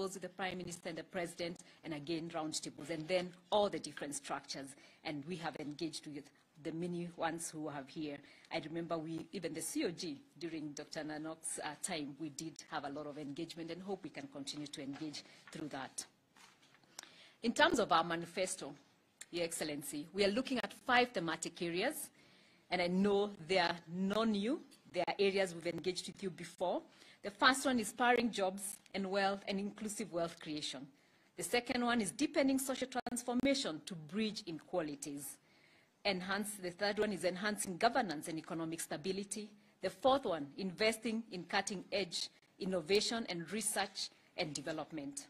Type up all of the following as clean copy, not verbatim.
with the Prime Minister and the President, and again roundtables, and then all the different structures. And we have engaged with the many ones who have here. I remember even the COG, during Dr. Nanok's time, we did have a lot of engagement and hope we can continue to engage through that. In terms of our manifesto, Your Excellency, we are looking at 5 thematic areas, and I know they are not new. They are areas we've engaged with you before. The first one is powering jobs and wealth and inclusive wealth creation. The second one is deepening social transformation to bridge inequalities. The third one is enhancing governance and economic stability. The fourth one, investing in cutting-edge innovation and research and development.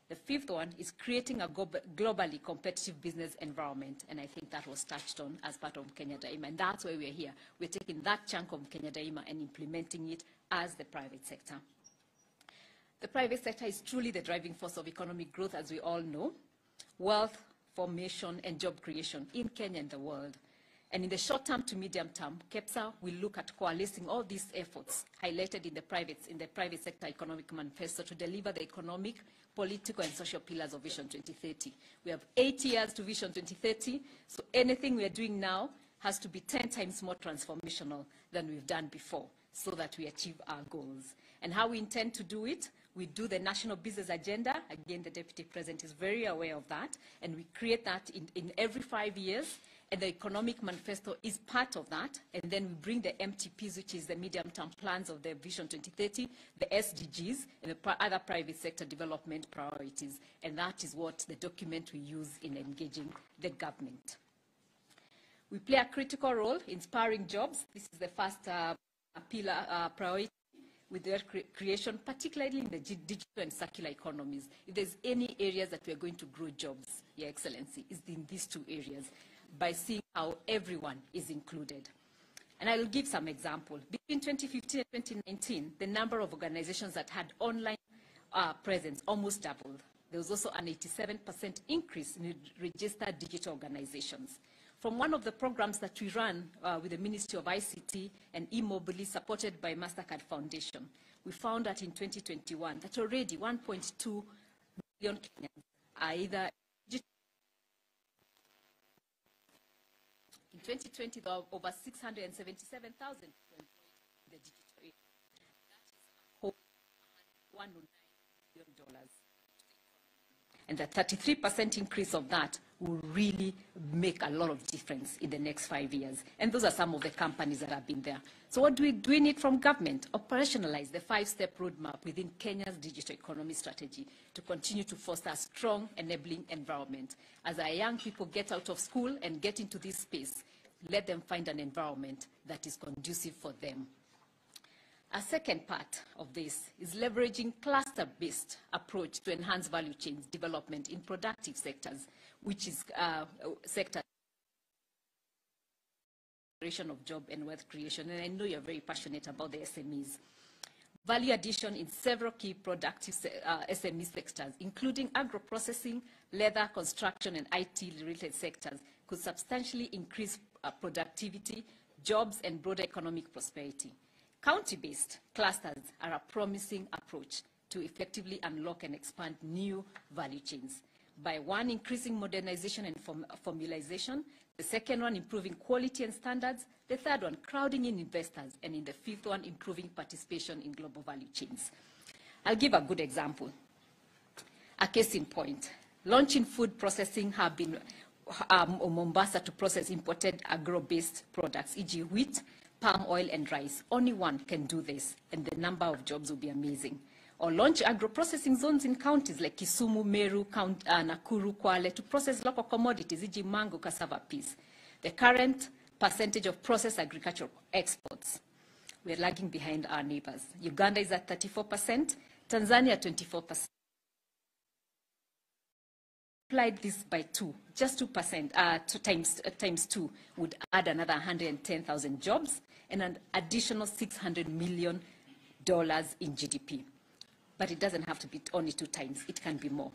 The fifth one is creating a globally competitive business environment, and I think that was touched on as part of Kenya Daima, and that's why we're here. We're taking that chunk of Kenya Daima and implementing it as the private sector. The private sector is truly the driving force of economic growth, as we all know, wealth formation and job creation in Kenya and the world. And in the short term to medium term, KEPSA will look at coalescing all these efforts highlighted in the private sector economic manifesto to deliver the economic, political, and social pillars of Vision 2030. We have 8 years to Vision 2030, so anything we are doing now has to be 10 times more transformational than we've done before so that we achieve our goals. And how we intend to do it? We do the National Business Agenda. Again, the Deputy President is very aware of that, and we create that in every 5 years. And the Economic Manifesto is part of that. And then we bring the MTPs, which is the medium-term plans of the Vision 2030, the SDGs, and the other private sector development priorities. And that is what the document we use in engaging the government. We play a critical role in inspiring jobs. This is the first pillar priority with their creation, particularly in the digital and circular economies. If there's any areas that we are going to grow jobs, Your Excellency, is in these 2 areas, by seeing how everyone is included. And I will give some examples. Between 2015 and 2019, the number of organizations that had online presence almost doubled. There was also an 87% increase in registered digital organizations. From one of the programs that we run with the Ministry of ICT and e-mobility supported by MasterCard Foundation, we found that in 2021 that already 1.2 million Kenyans are either digital. In 2020, there were over 677,000 people in the digital area. That is a whole $109 billion. And the 33% increase of that will really make a lot of difference in the next 5 years. And those are some of the companies that have been there. So what do we need from government? Operationalize the 5-step roadmap within Kenya's digital economy strategy to continue to foster a strong enabling environment. As our young people get out of school and get into this space, let them find an environment that is conducive for them. A second part of this is leveraging cluster-based approach to enhance value chains development in productive sectors, which is sector of job and wealth creation. And I know you're very passionate about the SMEs. Value addition in several key productive SME sectors, including agro-processing, leather, construction, and IT-related sectors, could substantially increase productivity, jobs, and broader economic prosperity. County-based clusters are a promising approach to effectively unlock and expand new value chains. By one, increasing modernization and formalization, the second one, improving quality and standards, the third one, crowding in investors, and in the fifth one, improving participation in global value chains. I'll give a good example. A case in point, launching food processing hub in Mombasa to process imported agro-based products, e.g. wheat, palm oil, and rice. Only one can do this, and the number of jobs will be amazing. Or launch agro-processing zones in counties like Kisumu, Meru, Nakuru, Kwale to process local commodities, e.g. mango, cassava, peas. The current percentage of processed agricultural exports, we're lagging behind our neighbors. Uganda is at 34%, Tanzania 24%. Applied this by 2, just 2%, times 2 would add another 110,000 jobs and an additional $600 million in GDP. But it doesn't have to be only 2 times, it can be more.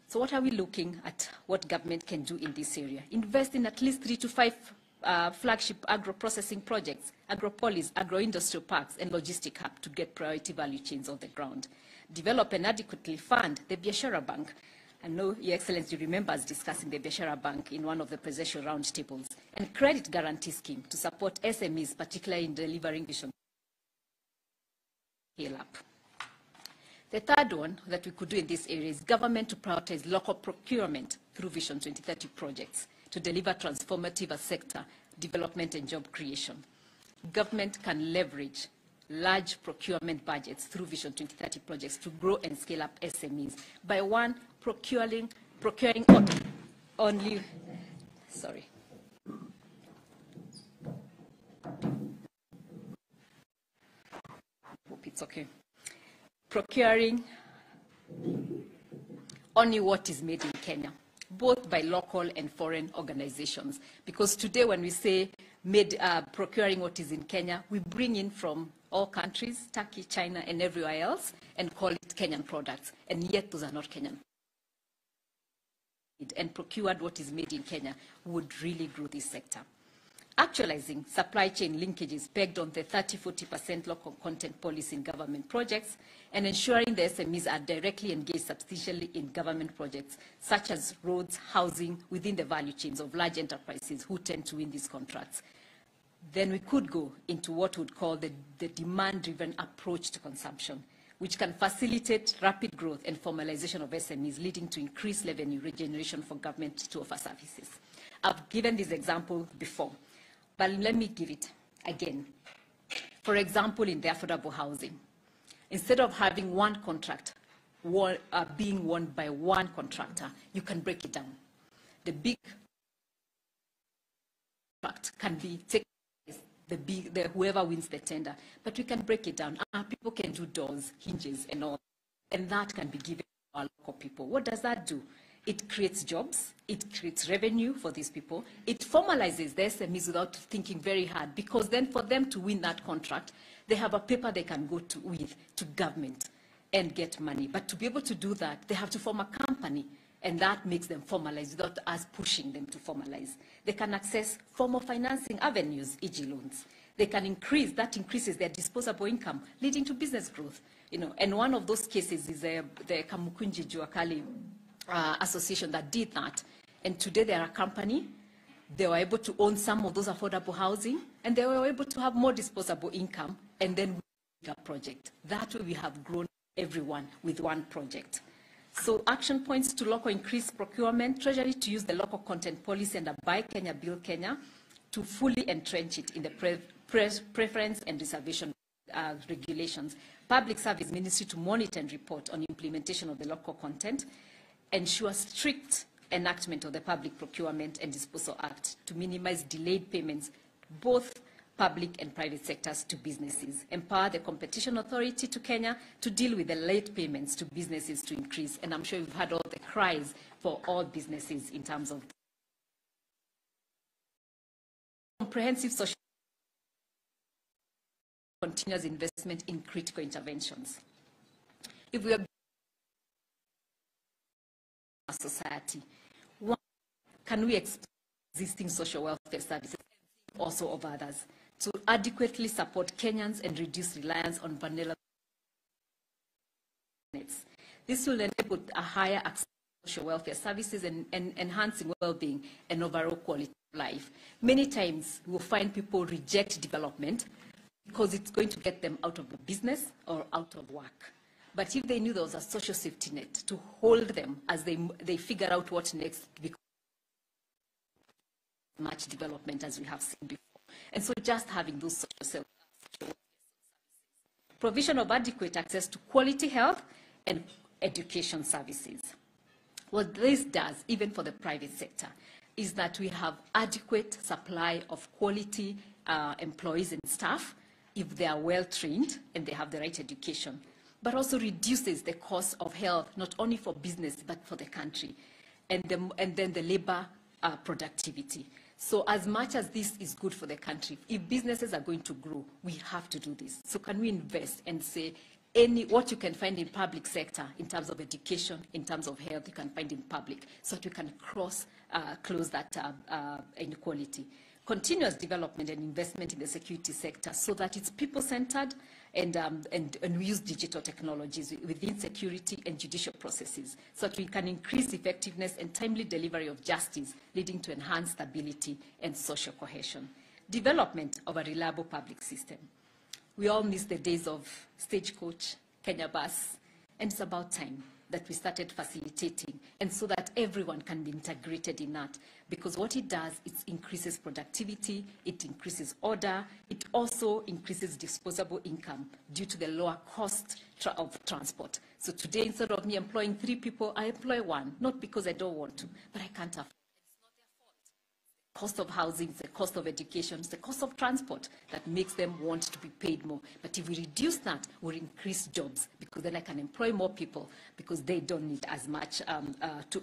So what are we looking at what government can do in this area? Invest in at least 3 to 5 flagship agro-processing projects, agropolis, agro-industrial parks, and logistic hub to get priority value chains on the ground. develop and adequately fund the Biashara Bank. I know Your Excellency remembers discussing the Biashara Bank in one of the presidential roundtables, and credit guarantee scheme to support SMEs, particularly in delivering vision scale up. The third one that we could do in this area is government to prioritize local procurement through Vision 2030 projects to deliver transformative sector development and job creation. Government can leverage large procurement budgets through Vision 2030 projects to grow and scale up SMEs by one, procuring only, sorry. Hope it's okay. Procuring only what is made in Kenya, both by local and foreign organizations. Because today when we say procuring what is in Kenya, we bring in from all countries, Turkey, China, and everywhere else, and call it Kenyan products. And yet those are not Kenyan. And procured what is made in Kenya would really grow this sector. Actualizing supply chain linkages pegged on the 30-40% local content policy in government projects, and ensuring the SMEs are directly engaged substantially in government projects, such as roads, housing, within the value chains of large enterprises who tend to win these contracts. Then we could go into what we would call the demand-driven approach to consumption, which can facilitate rapid growth and formalization of SMEs, leading to increased revenue regeneration for government to offer services. I've given this example before, but let me give it again. For example, in the affordable housing, instead of having one contract being won by one contractor, you can break it down. The big contract can be taken by whoever wins the tender, but we can break it down. People can do doors, hinges, and all, and that can be given to our local people. What does that do? It creates jobs, it creates revenue for these people, it formalizes the SMEs without thinking very hard, because then for them to win that contract, they have a paper they can go to government and get money. But to be able to do that, they have to form a company, and that makes them formalize without us pushing them to formalize. They can access formal financing avenues, e.g. loans. They can increases their disposable income, leading to business growth. And one of those cases is the Kamukunji Juakali association that did that. And today they are a company. They were able to own some of those affordable housing, and they were able to have more disposable income, and then we a project. That way we have grown everyone with one project. So action points to local increased procurement, Treasury to use the local content policy and a Buy Kenya, Build Kenya to fully entrench it in the preference and reservation regulations. Public Service Ministry to monitor and report on implementation of the local content, ensure strict enactment of the Public Procurement and Disposal Act to minimize delayed payments, both public and private sectors, to businesses. Empower the Competition Authority to Kenya to deal with the late payments to businesses to increase. And I'm sure you've had all the cries for all businesses in terms of comprehensive social continuous investment in critical interventions. If we are a society, one, can we expand existing social welfare services, also of others, to adequately support Kenyans and reduce reliance on vulnerable nets? This will enable a higher access to social welfare services and enhancing well-being and overall quality of life. Many times we will find people reject development because it's going to get them out of the business or out of work. But if they knew there was a social safety net to hold them as they figure out what next, because much development as we have seen before. And so just having those social services. Provision of adequate access to quality health and education services. What this does, even for the private sector, is that we have adequate supply of quality employees and staff if they are well trained and they have the right education, but also reduces the cost of health, not only for business, but for the country, and then the labor productivity. So as much as this is good for the country, if businesses are going to grow, we have to do this. So can we invest and say, what you can find in public sector in terms of education, in terms of health, you can find in public, so that we can close that inequality. Continuous development and investment in the security sector so that it's people-centered and we use digital technologies within security and judicial processes so that we can increase effectiveness and timely delivery of justice, leading to enhanced stability and social cohesion. Development of a reliable public system. We all miss the days of Stagecoach, Kenya Bus, and it's about time that we started facilitating, and so that everyone can be integrated in that. Because what it does, it increases productivity, it increases order, it also increases disposable income due to the lower cost of transport. So today, instead of me employing 3 people, I employ 1, not because I don't want to, but I can't afford. Cost of housing, the cost of education, the cost of transport that makes them want to be paid more. But if we reduce that, we'll increase jobs, because then I can employ more people because they don't need as much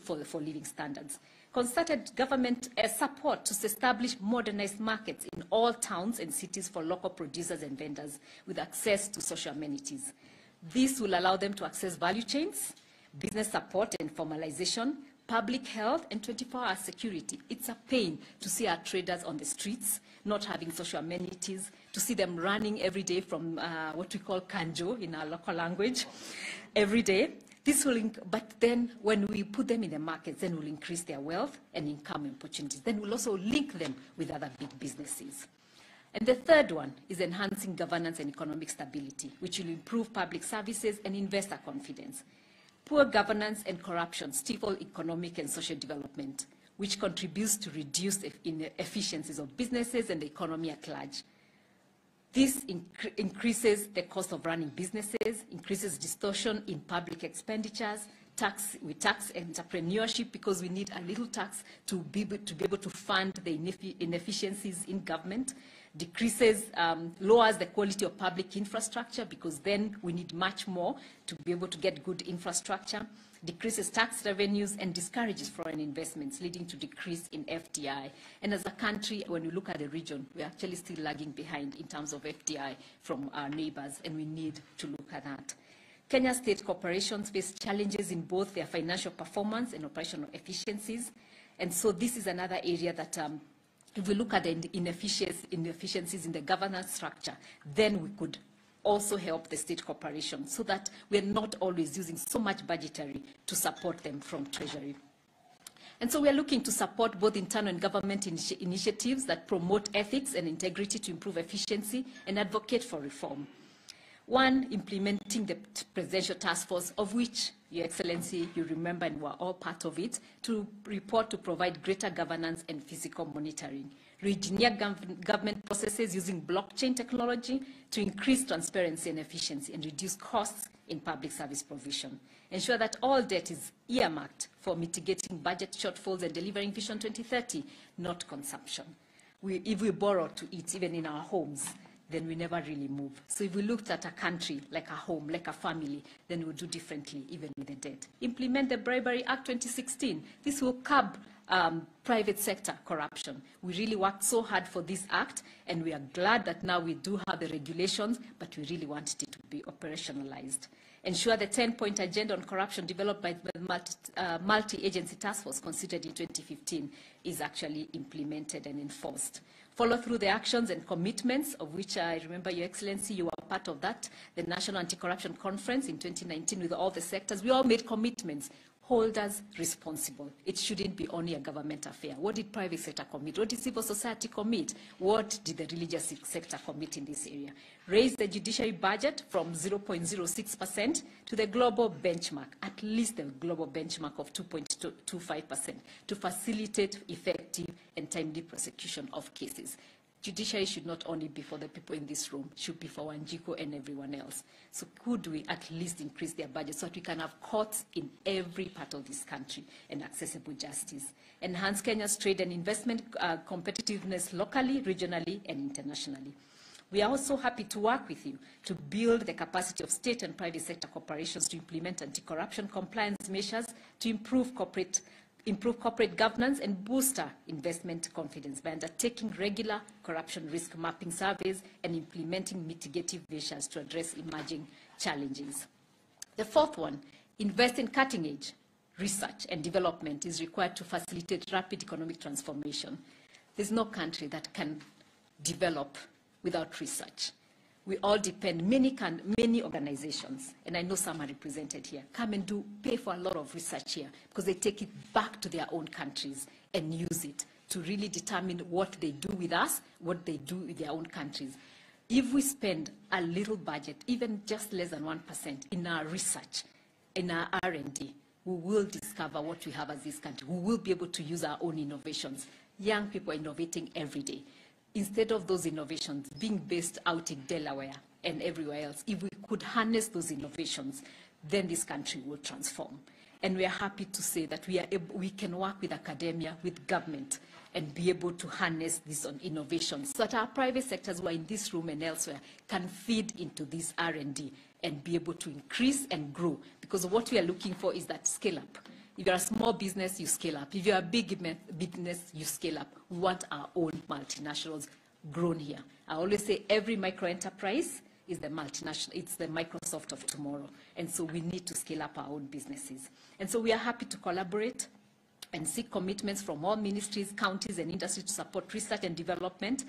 for living standards. Concerted government support to establish modernized markets in all towns and cities for local producers and vendors with access to social amenities. This will allow them to access value chains, business support and formalization, public health, and 24-hour security. It's a pain to see our traders on the streets, not having social amenities, to see them running every day from what we call kanjo in our local language, every day. This will, but then when we put them in the markets, then we'll increase their wealth and income opportunities. Then we'll also link them with other big businesses. And the third one is enhancing governance and economic stability, which will improve public services and investor confidence. Poor governance and corruption stifle economic and social development, which contributes to reduced inefficiencies of businesses and the economy at large. This increases the cost of running businesses, increases distortion in public expenditures, we tax entrepreneurship because we need a little tax to be able to fund the inefficiencies in government, lowers the quality of public infrastructure because then we need much more to be able to get good infrastructure, decreases tax revenues and discourages foreign investments, leading to decrease in FDI. And as a country, when we look at the region, we're actually still lagging behind in terms of FDI from our neighbors, and we need to look at that. Kenya state corporations face challenges in both their financial performance and operational efficiencies. And so this is another area that if we look at the inefficiencies in the governance structure, then we could also help the state corporations so that we're not always using so much budgetary to support them from Treasury. And so we're looking to support both internal and government initiatives that promote ethics and integrity to improve efficiency and advocate for reform. One, implementing the Presidential Task Force, of which, Your Excellency, you remember and were all part of it, to report to provide greater governance and physical monitoring. Re-engineer government processes using blockchain technology to increase transparency and efficiency and reduce costs in public service provision. Ensure that all debt is earmarked for mitigating budget shortfalls and delivering Vision 2030, not consumption. If we borrow to eat, even in our homes, then we never really move. So if we looked at a country like a home, like a family, then we'll do differently, even with the debt. Implement the Bribery Act 2016. This will curb private sector corruption. We really worked so hard for this act, and we are glad that now we do have the regulations, but we really wanted it to be operationalized. Ensure the 10-point agenda on corruption developed by the multi-agency task force considered in 2015 is actually implemented and enforced. Follow through the actions and commitments, of which I remember, Your Excellency, you were part of that, the National Anti-Corruption Conference in 2019 with all the sectors. We all made commitments. Hold us responsible. It shouldn't be only a government affair. What did private sector commit? What did civil society commit? What did the religious sector commit in this area? Raise the judiciary budget from 0.06% to the global benchmark, at least the global benchmark of 2.25%, to facilitate effective and timely prosecution of cases. Judiciary should not only be for the people in this room, should be for Wanjiku and everyone else. So could we at least increase their budget so that we can have courts in every part of this country and accessible justice? Enhance Kenya's trade and investment competitiveness locally, regionally, and internationally. We are also happy to work with you to build the capacity of state and private sector corporations to implement anti-corruption compliance measures to improve corporate governance and boost our investment confidence by undertaking regular corruption risk mapping surveys and implementing mitigative measures to address emerging challenges. The fourth one, invest in cutting-edge research and development is required to facilitate rapid economic transformation. There's no country that can develop without research. We all depend, many organizations, and I know some are represented here, come and pay for a lot of research here because they take it back to their own countries and use it to really determine what they do with us, what they do with their own countries. If we spend a little budget, even just less than 1% in our research, in our R&D, we will discover what we have as this country. We will be able to use our own innovations. Young people are innovating every day. Instead of those innovations being based out in Delaware and everywhere else, if we could harness those innovations, then this country will transform. And we are happy to say that we can work with academia, with government, and be able to harness these innovations so that our private sectors who are in this room and elsewhere can feed into this R&D and be able to increase and grow. Because what we are looking for is that scale up. If you're a small business, you scale up. If you're a big business, you scale up. We want our own multinationals grown here. I always say every micro-enterprise is the multinational, it's the Microsoft of tomorrow. And so we need to scale up our own businesses. And so we are happy to collaborate and seek commitments from all ministries, counties, and industry to support research and development,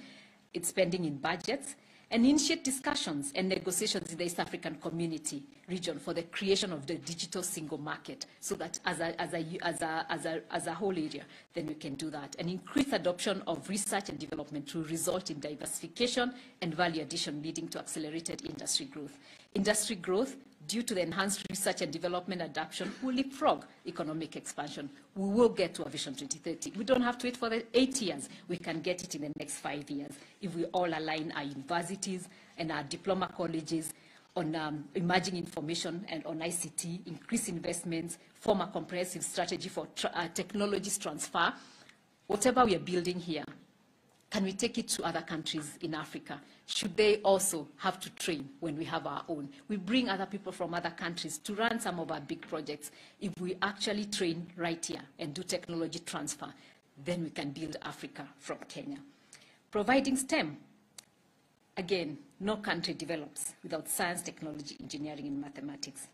its spending in budgets, and initiate discussions and negotiations in the East African community region for the creation of the digital single market, so that as a whole area, then we can do that. And increase adoption of research and development to result in diversification and value addition, leading to accelerated industry growth. Industry growth, due to the enhanced research and development adoption, will leapfrog economic expansion. We will get to a Vision 2030. We don't have to wait for the 8 years. We can get it in the next 5 years if we all align our universities and our diploma colleges on emerging information and on ICT, increase investments, form a comprehensive strategy for technologies transfer. Whatever we are building here, can we take it to other countries in Africa? Should they also have to train when we have our own? We bring other people from other countries to run some of our big projects. If we actually train right here and do technology transfer, then we can build Africa from Kenya. Providing STEM. Again, no country develops without science, technology, engineering, and mathematics.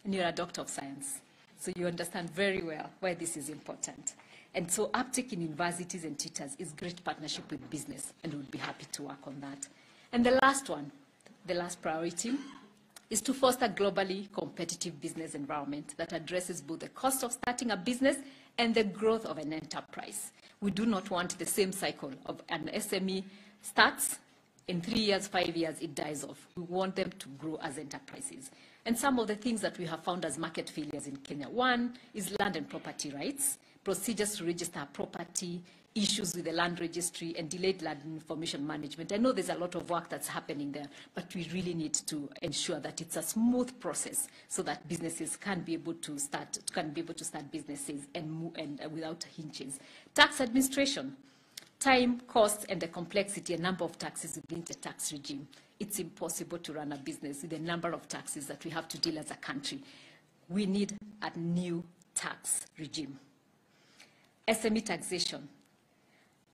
And you're a doctor of science, so you understand very well why this is important. And so uptake in universities and tutors is great partnership with business, and we'll be happy to work on that. And the last one, the last priority, is to foster globally competitive business environment that addresses both the cost of starting a business and the growth of an enterprise. We do not want the same cycle of an SME starts, in 3 years, 5 years, it dies off. We want them to grow as enterprises. And some of the things that we have found as market failures in Kenya, one is land and property rights, procedures to register property, issues with the land registry, and delayed land information management. I know there's a lot of work that's happening there, but we really need to ensure that it's a smooth process so that businesses can be able to start businesses and without hinges. Tax administration, time, cost, and the complexity and number of taxes within the tax regime. It's impossible to run a business with the number of taxes that we have to deal as a country. We need a new tax regime. SME taxation.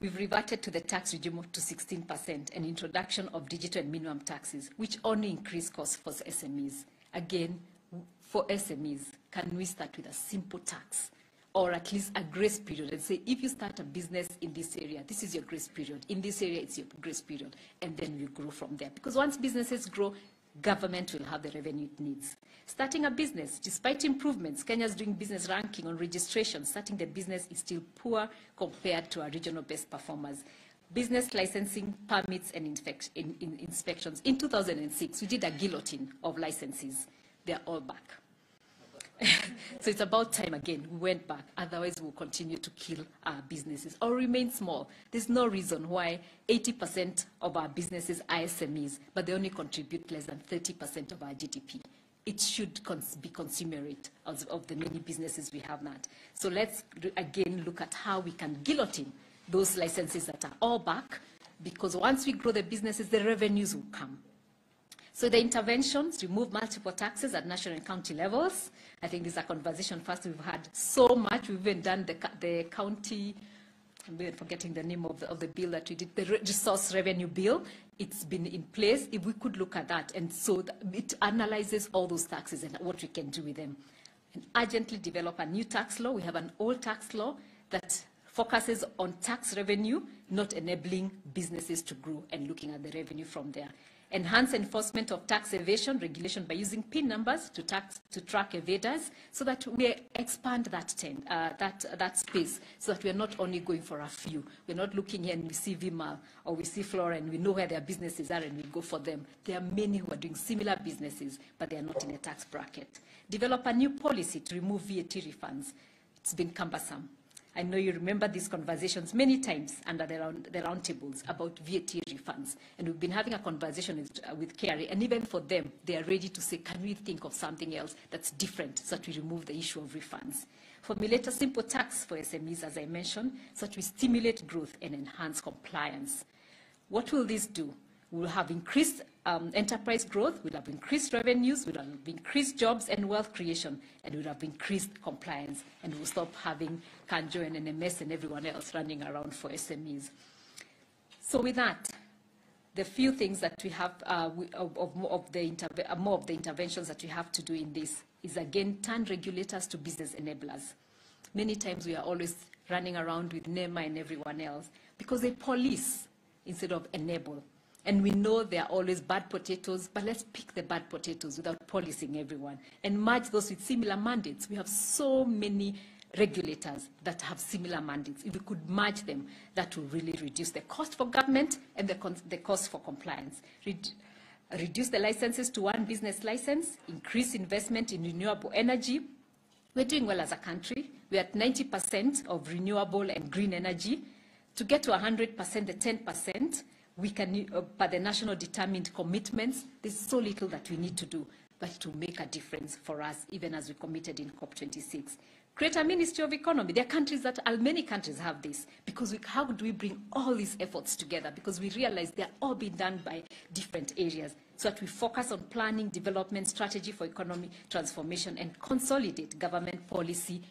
We've reverted to the tax regime to 16% and introduction of digital and minimum taxes, which only increase costs for SMEs. Again, for SMEs, can we start with a simple tax or at least a grace period and say, if you start a business in this area, this is your grace period. In this area, it's your grace period. And then we grow from there. Because once businesses grow, government will have the revenue it needs. Starting a business, despite improvements, Kenya's doing business ranking on registration. Starting the business is still poor compared to our regional best performers. Business licensing, permits, and inspections. In 2006, we did a guillotine of licenses. They're all back. So it's about time again we went back. Otherwise, we'll continue to kill our businesses or remain small. There's no reason why 80% of our businesses are SMEs, but they only contribute less than 30% of our GDP. It should be consumerate of the many businesses we have not. So let's again look at how we can guillotine those licenses that are all back, because once we grow the businesses, the revenues will come. So the interventions, remove multiple taxes at national and county levels. I think this is a conversation first. We've had so much. We've even done the county, I'm forgetting the name of the bill that we did, the resource revenue bill. It's been in place. If we could look at that, and so it analyzes all those taxes and what we can do with them. And urgently develop a new tax law. We have an old tax law that focuses on tax revenue, not enabling businesses to grow and looking at the revenue from there. enhance enforcement of tax evasion regulation by using PIN numbers to track evaders, so that we expand that space, so that we are not only going for a few. We're not looking here and we see Vimal or we see Flora and we know where their businesses are and we go for them. There are many who are doing similar businesses, but they are not in a tax bracket. Develop a new policy to remove VAT refunds. It's been cumbersome. I know you remember these conversations many times under the roundtables about VAT refunds. And we've been having a conversation with KRA, and even for them, they are ready to say, can we think of something else that's different so that we remove the issue of refunds? Formulate a simple tax for SMEs, as I mentioned, so that we stimulate growth and enhance compliance. What will this do? We'll have increased enterprise growth, we'll have increased revenues, we'll have increased jobs and wealth creation, and we'll have increased compliance, and we'll stop having Kanjo and NMS and everyone else running around for SMEs. So with that, the few things that we have, more of the interventions that we have to do in this is, again, turn regulators to business enablers. Many times we are always running around with NEMA and everyone else because they police instead of enable. And we know there are always bad potatoes, but let's pick the bad potatoes without policing everyone and merge those with similar mandates. We have so many regulators that have similar mandates. If we could merge them, that will really reduce the cost for government and the cost for compliance. Reduce the licenses to one business license, increase investment in renewable energy. We're doing well as a country. We're at 90% of renewable and green energy. To get to 100%, the 10%, we can, by the national determined commitments, there's so little that we need to do, but to make a difference for us, even as we committed in COP26. Create a Ministry of Economy. There are countries that, many countries have this, because how do we bring all these efforts together? Because we realize they're all being done by different areas, so that we focus on planning, development, strategy for economic transformation, and consolidate government policy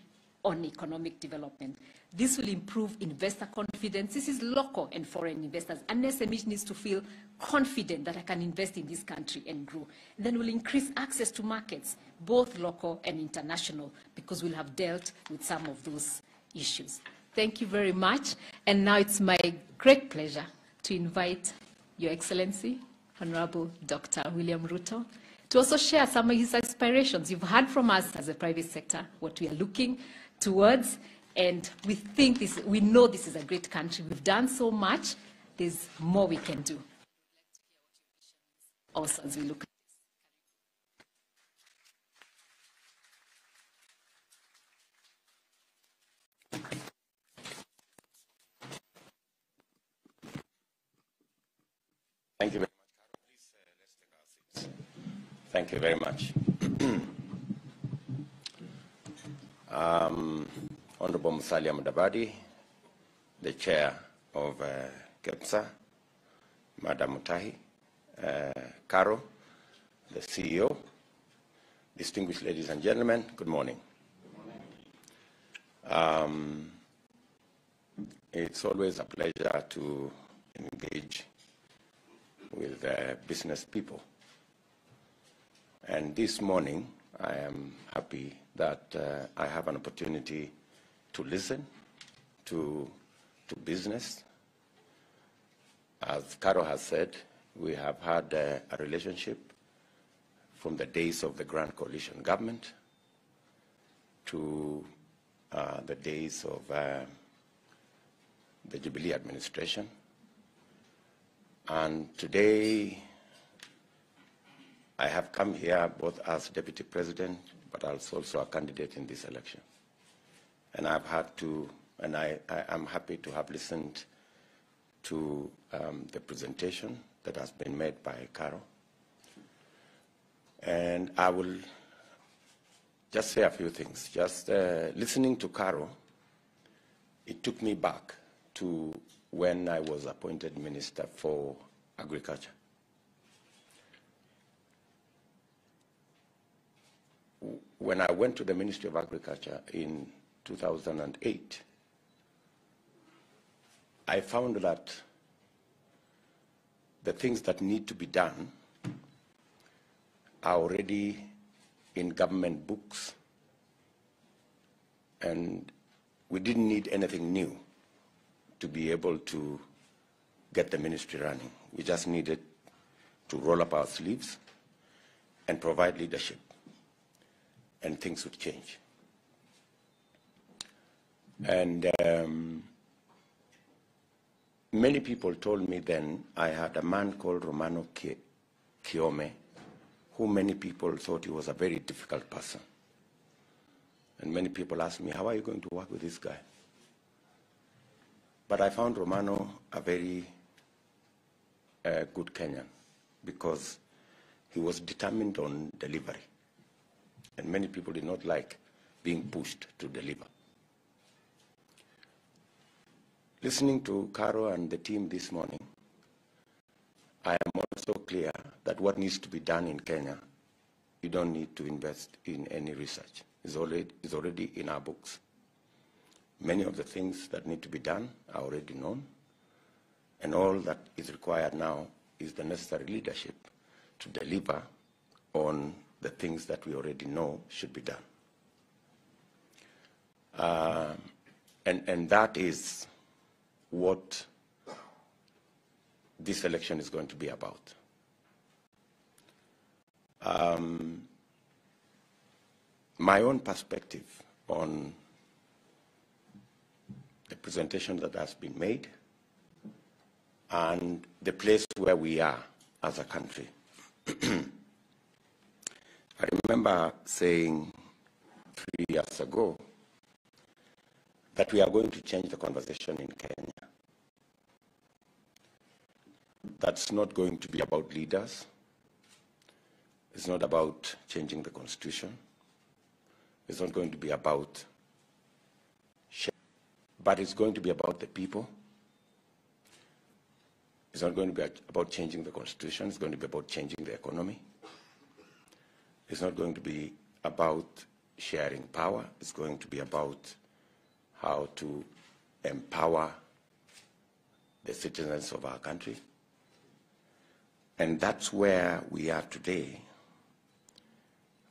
on economic development. This will improve investor confidence. This is local and foreign investors. An SME needs to feel confident that I can invest in this country and grow. And then we'll increase access to markets, both local and international, because we'll have dealt with some of those issues. Thank you very much. And now it's my great pleasure to invite Your Excellency, Honorable Dr. William Ruto, to also share some of his aspirations. You've heard from us as a private sector what we are looking towards, and we know this is a great country. We've done so much. There's more we can do. Also, as we look at Thank you very much, Carol. Please, let's take our seats. Thank you very much. Honorable Musalia Mudavadi, the chair of KEPSA, Madam Mutahi, Caro, the CEO, distinguished ladies and gentlemen, good morning. Good morning. It's always a pleasure to engage with business people. And this morning, I am happy that I have an opportunity to listen to business. As Caro has said, we have had a relationship from the days of the Grand Coalition government to the days of the Jubilee administration. And today, I have come here both as Deputy President, but as also a candidate in this election. And I've had to, and I am happy to have listened to the presentation that has been made by Caro. And I will just say a few things. Just listening to Caro, it took me back to when I was appointed Minister for Agriculture. When I went to the Ministry of Agriculture in 2008, I found that the things that need to be done are already in government books, and we didn't need anything new to be able to get the ministry running. We just needed to roll up our sleeves and provide leadership, and things would change. And many people told me then I had a man called Romano Kiome, who many people thought he was a very difficult person. And many people asked me, how are you going to work with this guy? But I found Romano a very good Kenyan, because he was determined on delivery. And many people did not like being pushed to deliver. Listening to Caro and the team this morning, I am also clear that what needs to be done in Kenya, you don't need to invest in any research. It's already in our books. Many of the things that need to be done are already known, and all that is required now is the necessary leadership to deliver on the things that we already know should be done. And that is what this election is going to be about. My own perspective on the presentation that has been made and the place where we are as a country. I remember saying 3 years ago that we are going to change the conversation in Kenya. That's not going to be about leaders. It's not about changing the constitution. It's not going to be about, but it's going to be about the people. It's not going to be about changing the constitution. It's going to be about changing the economy. It's not going to be about sharing power. It's going to be about how to empower the citizens of our country. And that's where we are today.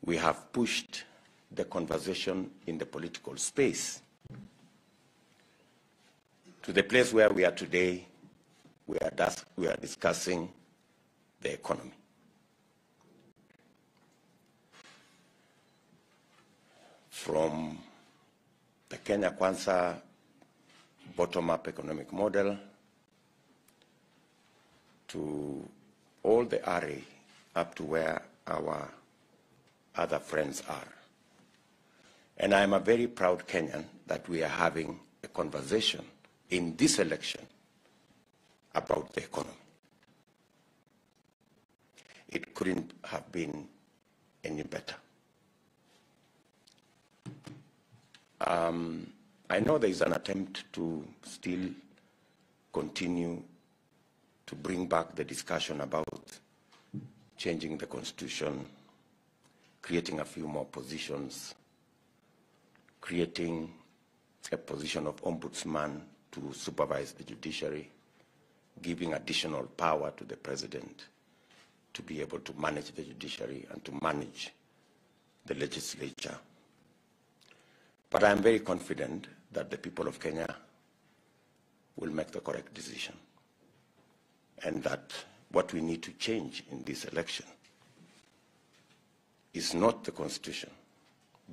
We have pushed the conversation in the political space to the place where we are today. We are discussing the economy. From the Kenya Kwanza bottom-up economic model to all the array up to where our other friends are. And I'm a very proud Kenyan that we are having a conversation in this election about the economy. It couldn't have been any better. I know there is an attempt to still continue to bring back the discussion about changing the constitution, creating a few more positions, creating a position of ombudsman to supervise the judiciary, giving additional power to the president to be able to manage the judiciary and to manage the legislature. But I'm very confident that the people of Kenya will make the correct decision, and that what we need to change in this election is not the constitution,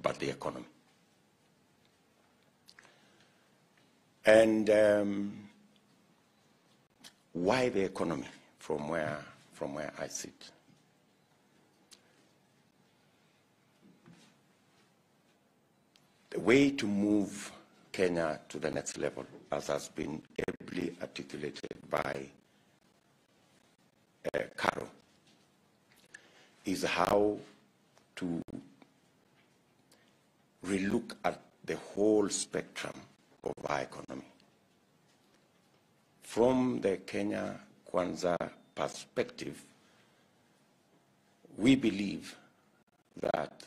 but the economy. And why the economy from where I sit? The way to move Kenya to the next level, as has been ably articulated by Caro, is how to relook at the whole spectrum of our economy. From the Kenya Kwanza perspective, we believe that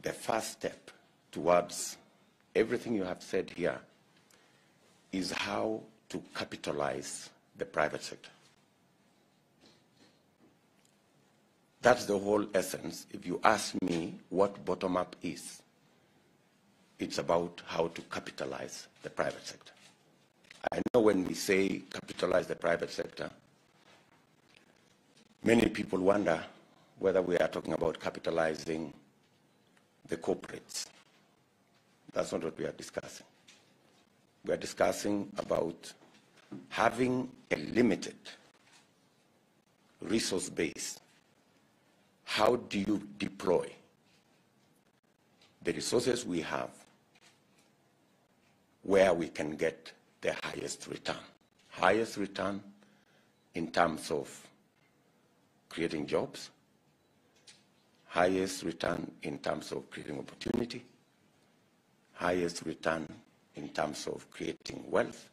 the first step towards everything you have said here is how to capitalize the private sector. That's the whole essence. If you ask me what bottom-up is, it's about how to capitalize the private sector. I know when we say capitalize the private sector, Many people wonder whether we are talking about capitalizing the corporates. That's not what we are discussing. We are discussing about having a limited resource base. How do you deploy the resources we have where we can get the highest return? Highest return in terms of creating jobs, highest return in terms of creating opportunity, highest return in terms of creating wealth,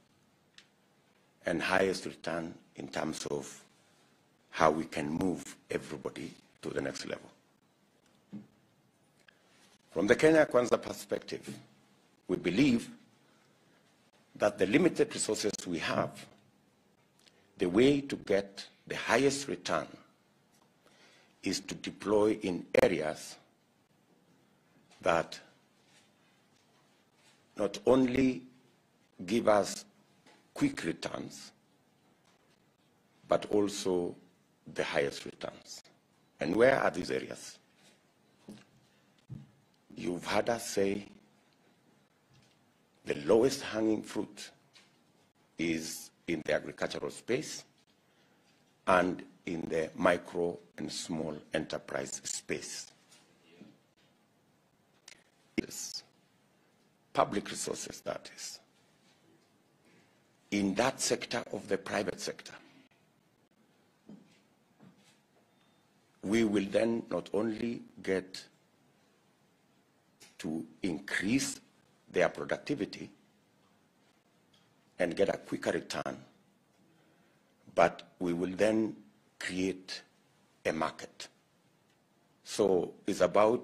and highest return in terms of how we can move everybody to the next level. From the Kenya Kwanza perspective, we believe that the limited resources we have, the way to get the highest return is to deploy in areas that not only give us quick returns, but also the highest returns. And where are these areas? You've heard us say the lowest hanging fruit is in the agricultural space and in the micro and small enterprise space. Yes. Public resources, that is. In that sector of the private sector, we will then not only get to increase their productivity and get a quicker return, but we will then create a market. So it's about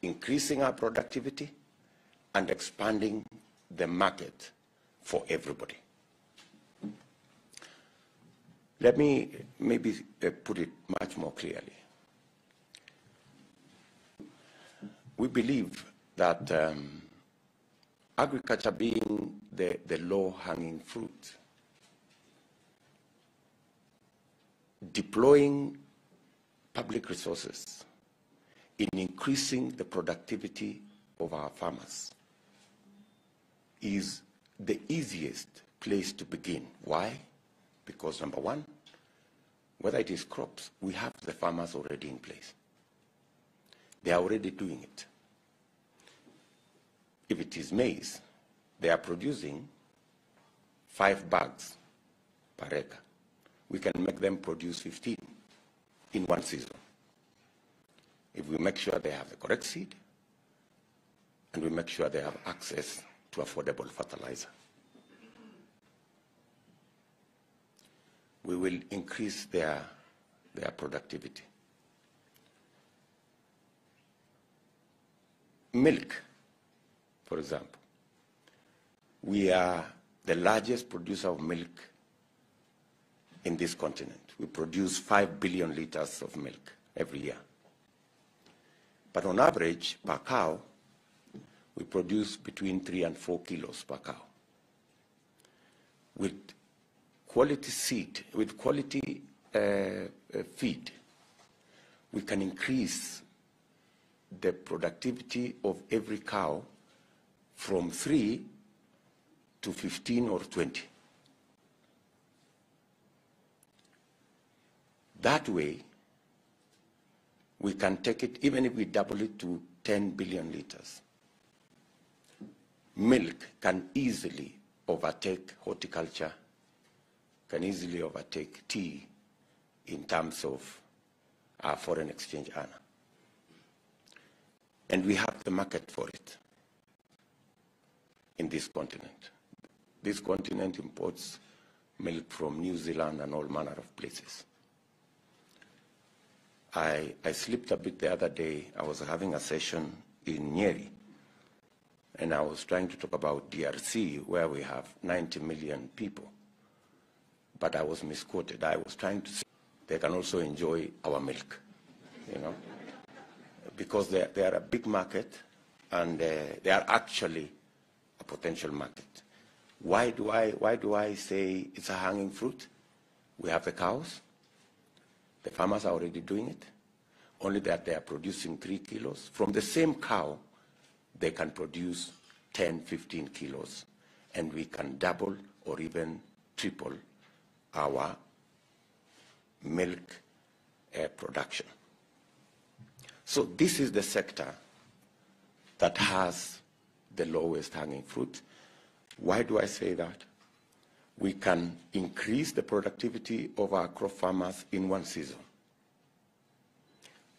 increasing our productivity and expanding the market for everybody. Let me maybe put it much more clearly. We believe that agriculture being the low-hanging fruit, deploying public resources in increasing the productivity of our farmers is the easiest place to begin. Why? Because number one, whether it is crops, we have the farmers already in place. They are already doing it. If it is maize, they are producing 5 bags per acre. We can make them produce 15 in one season. If we make sure they have the correct seed, and we make sure they have access to affordable fertilizer, we will increase their productivity. Milk, for example. We are the largest producer of milk in this continent. We produce 5 billion liters of milk every year. But on average, per cow, we produce between 3 and 4 kilos per cow. With quality seed, with quality feed, we can increase the productivity of every cow from 3 to 15 or 20. That way, we can take it, even if we double it to 10 billion liters. Milk can easily overtake horticulture, can easily overtake tea in terms of our foreign exchange earner. And we have the market for it in this continent. This continent imports milk from New Zealand and all manner of places. I slipped a bit the other day. I was having a session in Nyeri, and I was trying to talk about DRC, where we have 90 million people. But I was misquoted. I was trying to say they can also enjoy our milk, you know, because they are a big market, and they are actually a potential market. Why do I say it's a hanging fruit? We have the cows. The farmers are already doing it, only that they are producing 3 kilos. From the same cow, they can produce 10, 15 kilos, and we can double or even triple our milk production. So this is the sector that has the lowest hanging fruit. Why do I say that? We can increase the productivity of our crop farmers in one season.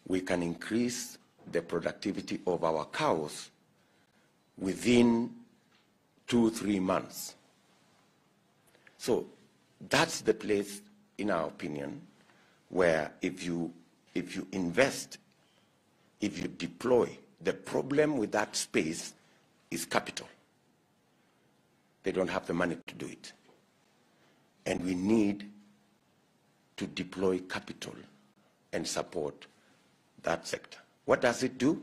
We can increase the productivity of our cows within 2-3 months. So that's the place, in our opinion, where if you invest, if you deploy, the problem with that space is capital. They don't have the money to do it. And we need to deploy capital and support that sector. What does it do?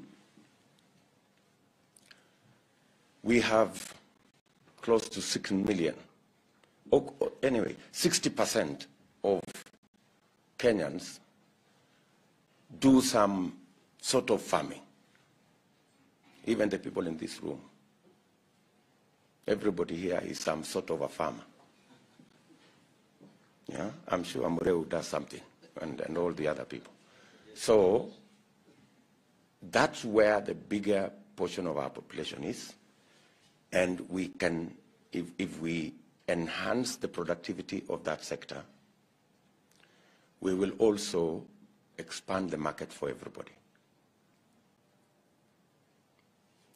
We have close to 6 million. Anyway, 60% of Kenyans do some sort of farming. Even the people in this room. Everybody here is some sort of a farmer. Yeah, I'm sure Amureu does something, and all the other people. So that's where the bigger portion of our population is, and we can, if we enhance the productivity of that sector, we will also expand the market for everybody.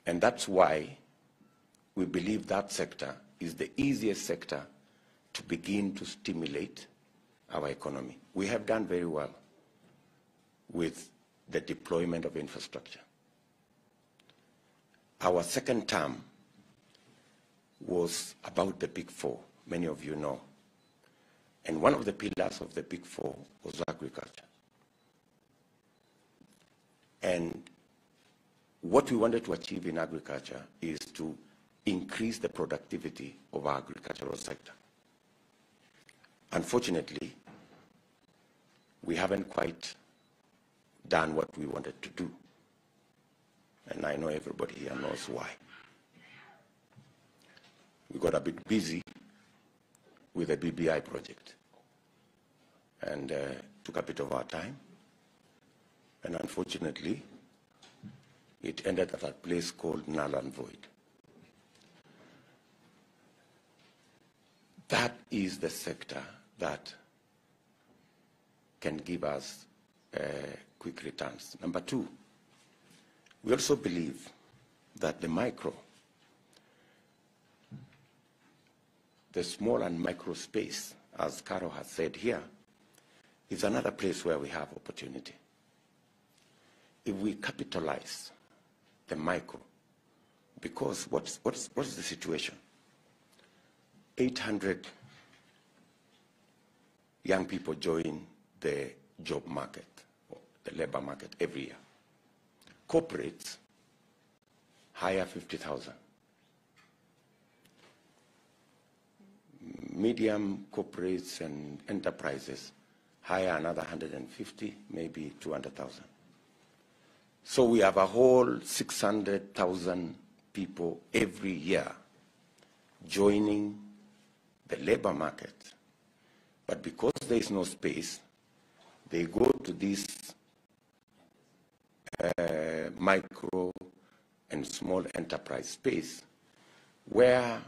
And that's why we believe that sector is the easiest sector to begin to stimulate our economy. We have done very well with the deployment of infrastructure. Our second term was about the Big Four, many of you know. And one of the pillars of the Big Four was agriculture. And what we wanted to achieve in agriculture is to increase the productivity of our agricultural sector. Unfortunately, we haven't quite done what we wanted to do. And I know everybody here knows why. We got a bit busy with the BBI project and took a bit of our time. And unfortunately, it ended at a place called null and void. That is the sector that can give us quick returns. Number two, we also believe that the small and micro space, as Carol has said here, is another place where we have opportunity. If we capitalize the micro, because what's the situation? 800 young people join the job market, the labor market every year. Corporates hire 50,000. Medium corporates and enterprises hire another 150, maybe 200,000. So we have a whole 600,000 people every year joining the labor market. But because there is no space, they go to this micro and small enterprise space where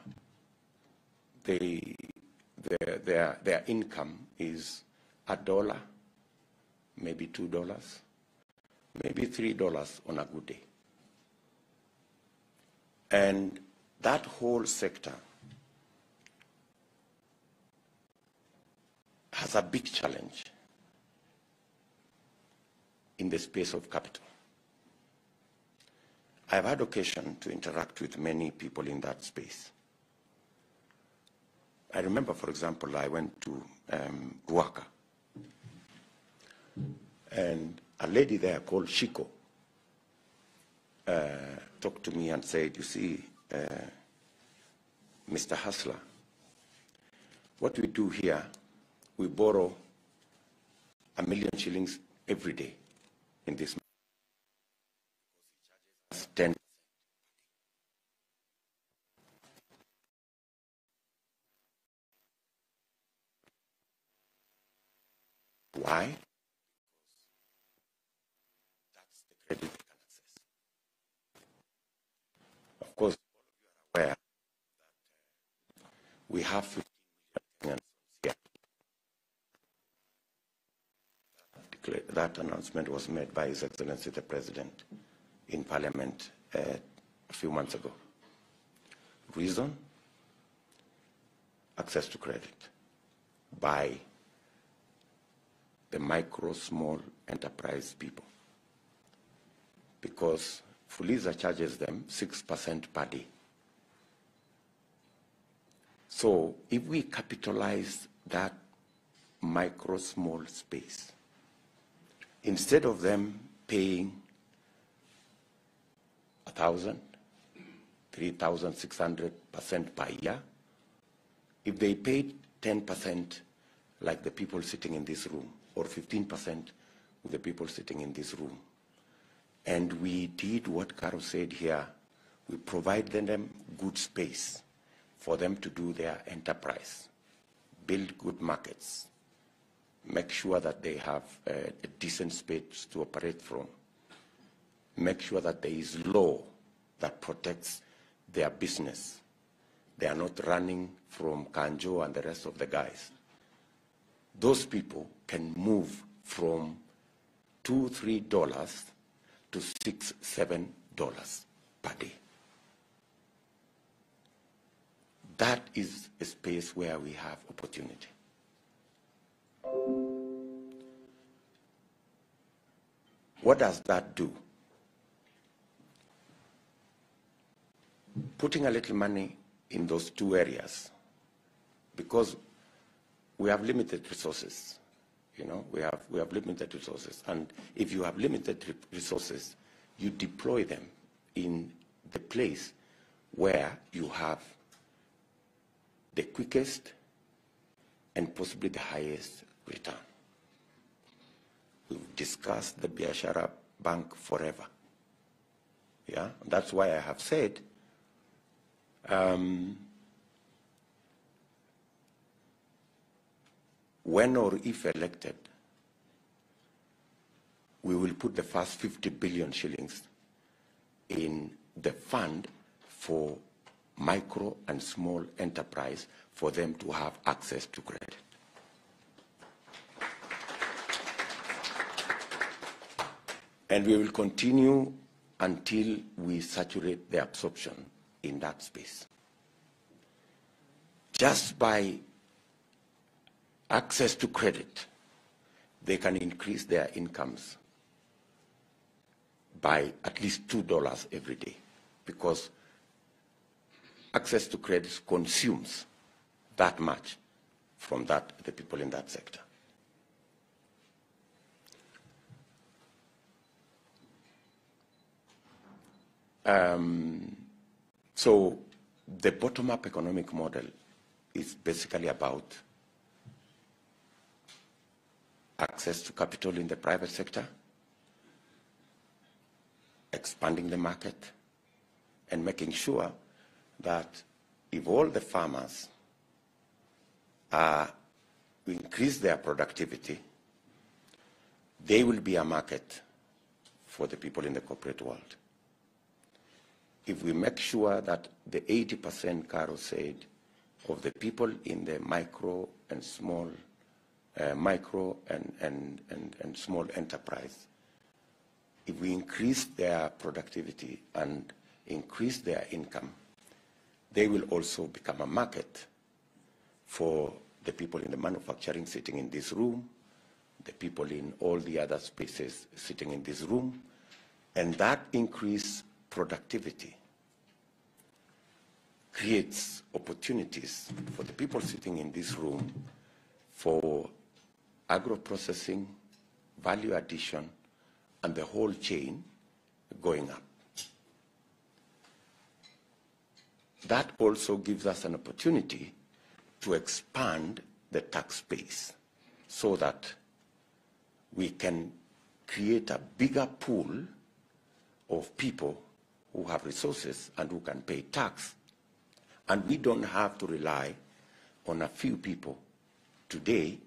their income is $1, maybe $2, maybe $3 on a good day. And that whole sector has a big challenge in the space of capital. I've had occasion to interact with many people in that space. I remember, for example, I went to Ruaka, and a lady there called Shiko talked to me and said, you see, Mr. Hustler, what we do here, we borrow 1 million shillings every day in this. 10. Why? That's the credit they can access. Of course, you are aware that we have 15 million Kenyans here. That announcement was made by His Excellency the President in Parliament a few months ago. Reason? Access to credit by the micro, small enterprise people. Because Fuliza charges them 6% per day. So if we capitalize that micro, small space, instead of them paying 1,000, 3,600% per year, if they paid 10% like the people sitting in this room, or 15% with the people sitting in this room, and we did what Carol said here, we provided them good space for them to do their enterprise, build good markets, make sure that they have a decent space to operate from, make sure that there is law that protects their business. They are not running from Kanjo and the rest of the guys. Those people can move from $2, $3 to $6, $7 per day. That is a space where we have opportunity. What does that do? Putting a little money in those two areas, because we have limited resources. You know, we have limited resources, and if you have limited resources, you deploy them in the place where you have the quickest and possibly the highest return. We've discussed the Biashara Bank forever. Yeah, that's why I have said when or if elected, we will put the first 50 billion shillings in the fund for micro and small enterprise for them to have access to credit. And we will continue until we saturate the absorption in that space. Just by access to credit, they can increase their incomes by at least $2 every day, because access to credit consumes that much from the people in that sector. So the bottom-up economic model is basically about access to capital in the private sector, expanding the market, and making sure that if all the farmers increase their productivity, they will be a market for the people in the corporate world. If we make sure that the 80%, Caro said, of the people in the micro and small small enterprise, if we increase their productivity and increase their income, they will also become a market for the people in the manufacturing sitting in this room, the people in all the other spaces sitting in this room, and that increased productivity creates opportunities for the people sitting in this room for agro-processing, value addition, and the whole chain going up. That also gives us an opportunity to expand the tax base so that we can create a bigger pool of people who have resources and who can pay tax. And we don't have to rely on a few people today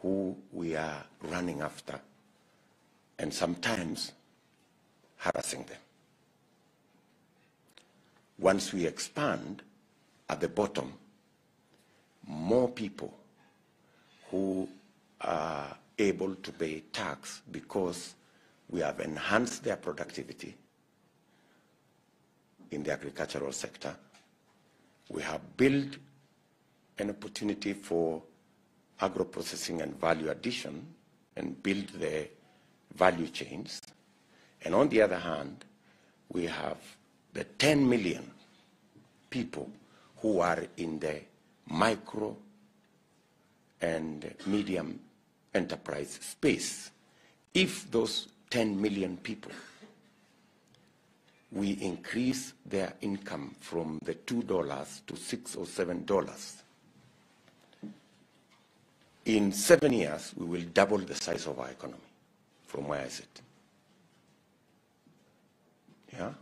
who we are running after and sometimes harassing them. Once we expand at the bottom, more people who are able to pay tax because we have enhanced their productivity in the agricultural sector. We have built an opportunity for agro-processing and value addition and build the value chains. And on the other hand, we have the 10 million people who are in the micro and medium enterprise space. If those 10 million people, we increase their income from the $2 to $6 or $7, in 7 years, we will double the size of our economy from where I sit. Yeah?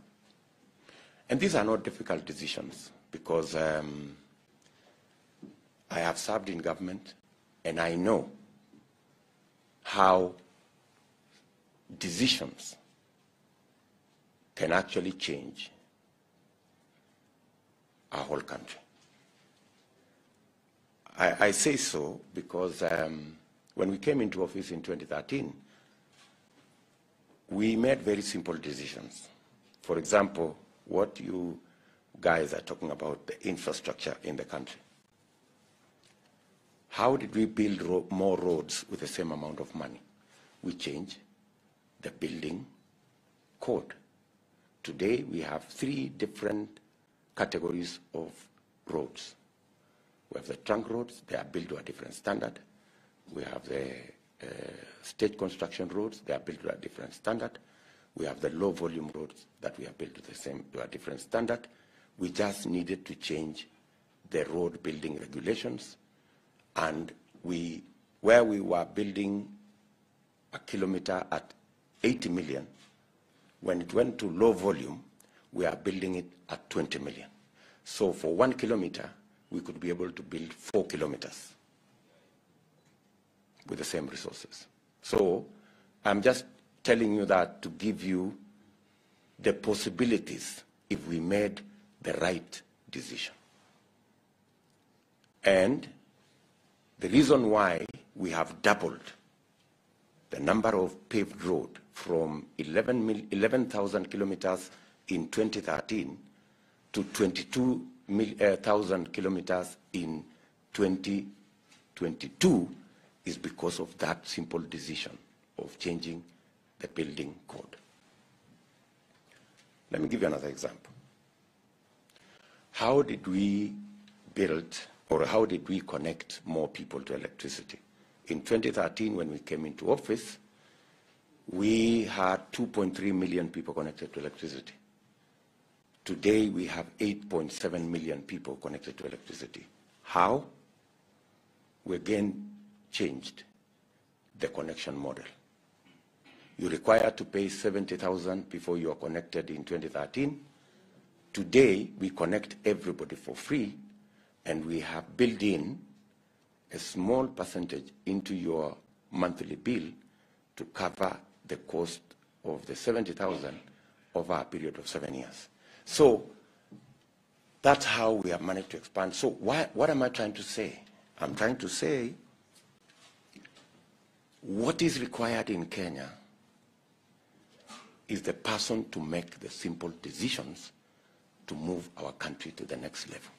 And these are not difficult decisions because I have served in government and I know how decisions can actually change our whole country. I say so because when we came into office in 2013, we made very simple decisions. For example, what you guys are talking about, the infrastructure in the country. How did we build more roads with the same amount of money? We changed the building code. Today, we have 3 different categories of roads. We have the trunk roads, they are built to a different standard. We have the state construction roads, they are built to a different standard. We have the low volume roads that we have built to a different standard. We just needed to change the road building regulations. And where we were building a kilometer at 80 million, when it went to low volume, we are building it at 20 million. So for 1 kilometer, we could be able to build 4 kilometers with the same resources. So I'm just telling you that to give you the possibilities if we made the right decision. And the reason why we have doubled the number of paved road from 11,000 kilometers in 2013 to 22,000 kilometers in 2022 is because of that simple decision of changing the building code. Let me give you another example. How did we build, or how did we connect more people to electricity? In 2013, when we came into office, we had 2.3 million people connected to electricity. Today, we have 8.7 million people connected to electricity. How? We again changed the connection model. You require to pay 70,000 before you are connected in 2013. Today, we connect everybody for free, and we have built in a small percentage into your monthly bill to cover the cost of the 70,000 over a period of 7 years. So that's how we have managed to expand. So what am I trying to say? I'm trying to say what is required in Kenya is the person to make the simple decisions to move our country to the next level.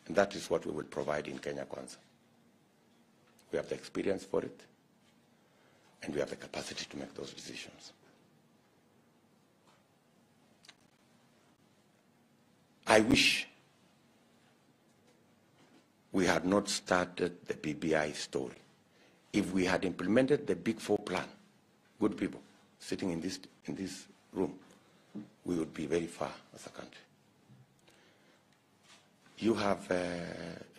And that is what we will provide in Kenya Kwanza. We have the experience for it, and we have the capacity to make those decisions. I wish we had not started the BBI story. If we had implemented the Big Four plan, good people sitting in this room, we would be very far as a country. You have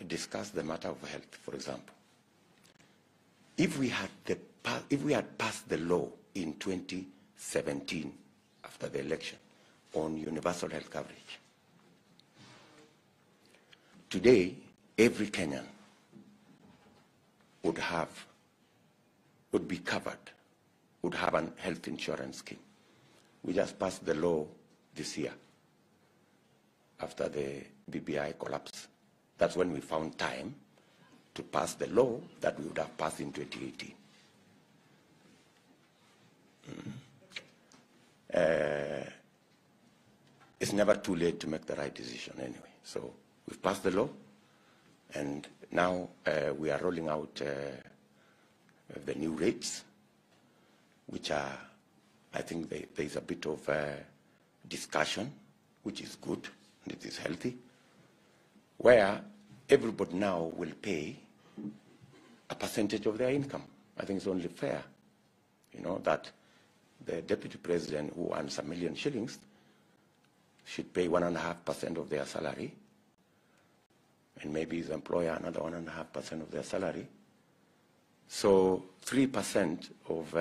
discussed the matter of health, for example. If we had passed the law in 2017 after the election on universal health coverage, today every Kenyan would be covered, would have a health insurance scheme. We just passed the law this year after the BBI collapse. That's when we found time to pass the law that we would have passed in 2018. It's never too late to make the right decision anyway. So we've passed the law, and now we are rolling out the new rates, which are, I think there's a bit of discussion, which is good and it is healthy, where everybody now will pay a percentage of their income. I think it's only fair, you know, that the deputy president who earns $1 million shillings should pay 1.5% of their salary, and maybe his employer another 1.5% of their salary. So 3% of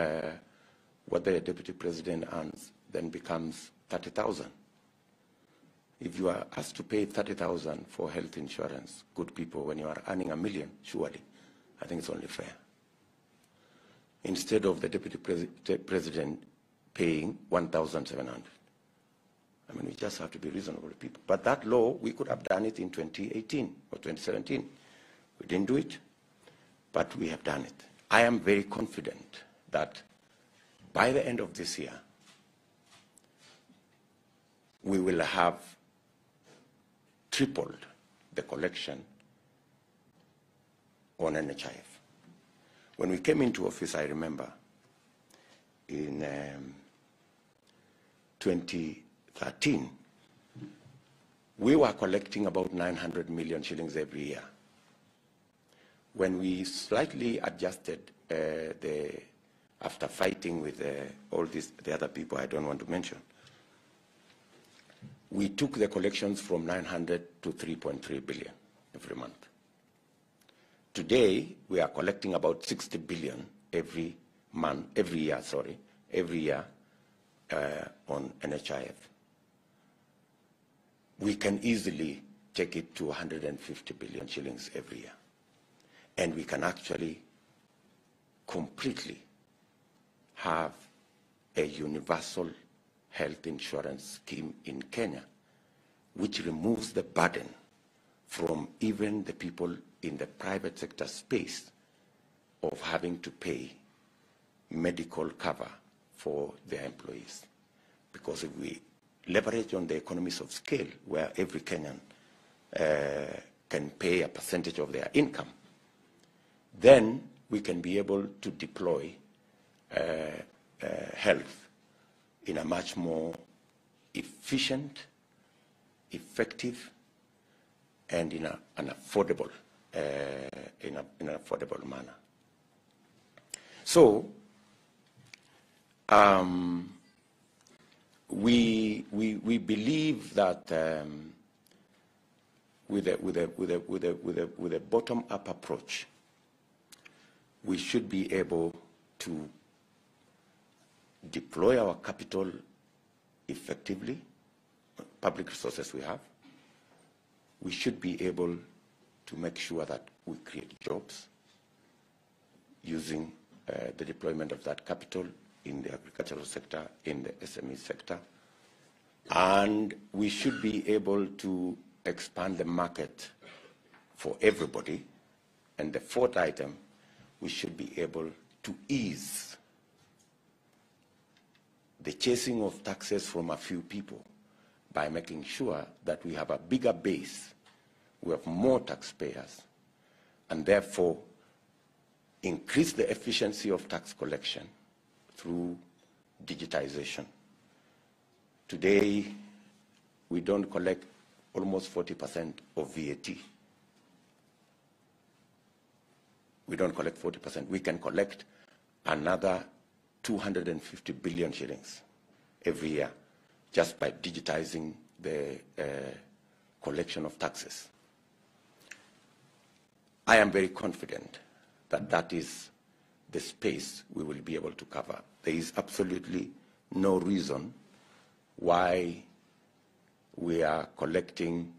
what the deputy president earns then becomes 30,000. If you are asked to pay 30,000 for health insurance, good people, when you are earning $1 million, surely, I think it's only fair. Instead of the deputy president paying 1,700. I mean, we just have to be reasonable people. But that law, we could have done it in 2018 or 2017. We didn't do it, but we have done it. I am very confident that by the end of this year, we will have tripled the collection on NHIF. When we came into office, I remember, in 2013, we were collecting about 900 million shillings every year. When we slightly adjusted after fighting with all the other people I don't want to mention, we took the collections from 900 to 3.3 billion every month. Today, we are collecting about 60 billion every year on NHIF. We can easily take it to 150 billion shillings every year. And we can actually completely have a universal health insurance scheme in Kenya, which removes the burden from even the people in the private sector space of having to pay medical cover for their employees. Because if we leverage on the economies of scale, where every Kenyan can pay a percentage of their income, then we can be able to deploy health in a much more efficient, effective, and in an affordable manner. So we believe that with a bottom-up approach, we should be able to deploy our capital effectively, public resources we have. We should be able to make sure that we create jobs using the deployment of that capital in the agricultural sector, in the SME sector. And we should be able to expand the market for everybody. And the fourth item, we should be able to ease the chasing of taxes from a few people by making sure that we have a bigger base, we have more taxpayers, and therefore increase the efficiency of tax collection through digitization. Today, we don't collect almost 40% of VAT. We don't collect 40%. We can collect another 250 billion shillings every year just by digitizing the collection of taxes. I am very confident that that is the space we will be able to cover. There is absolutely no reason why we are collecting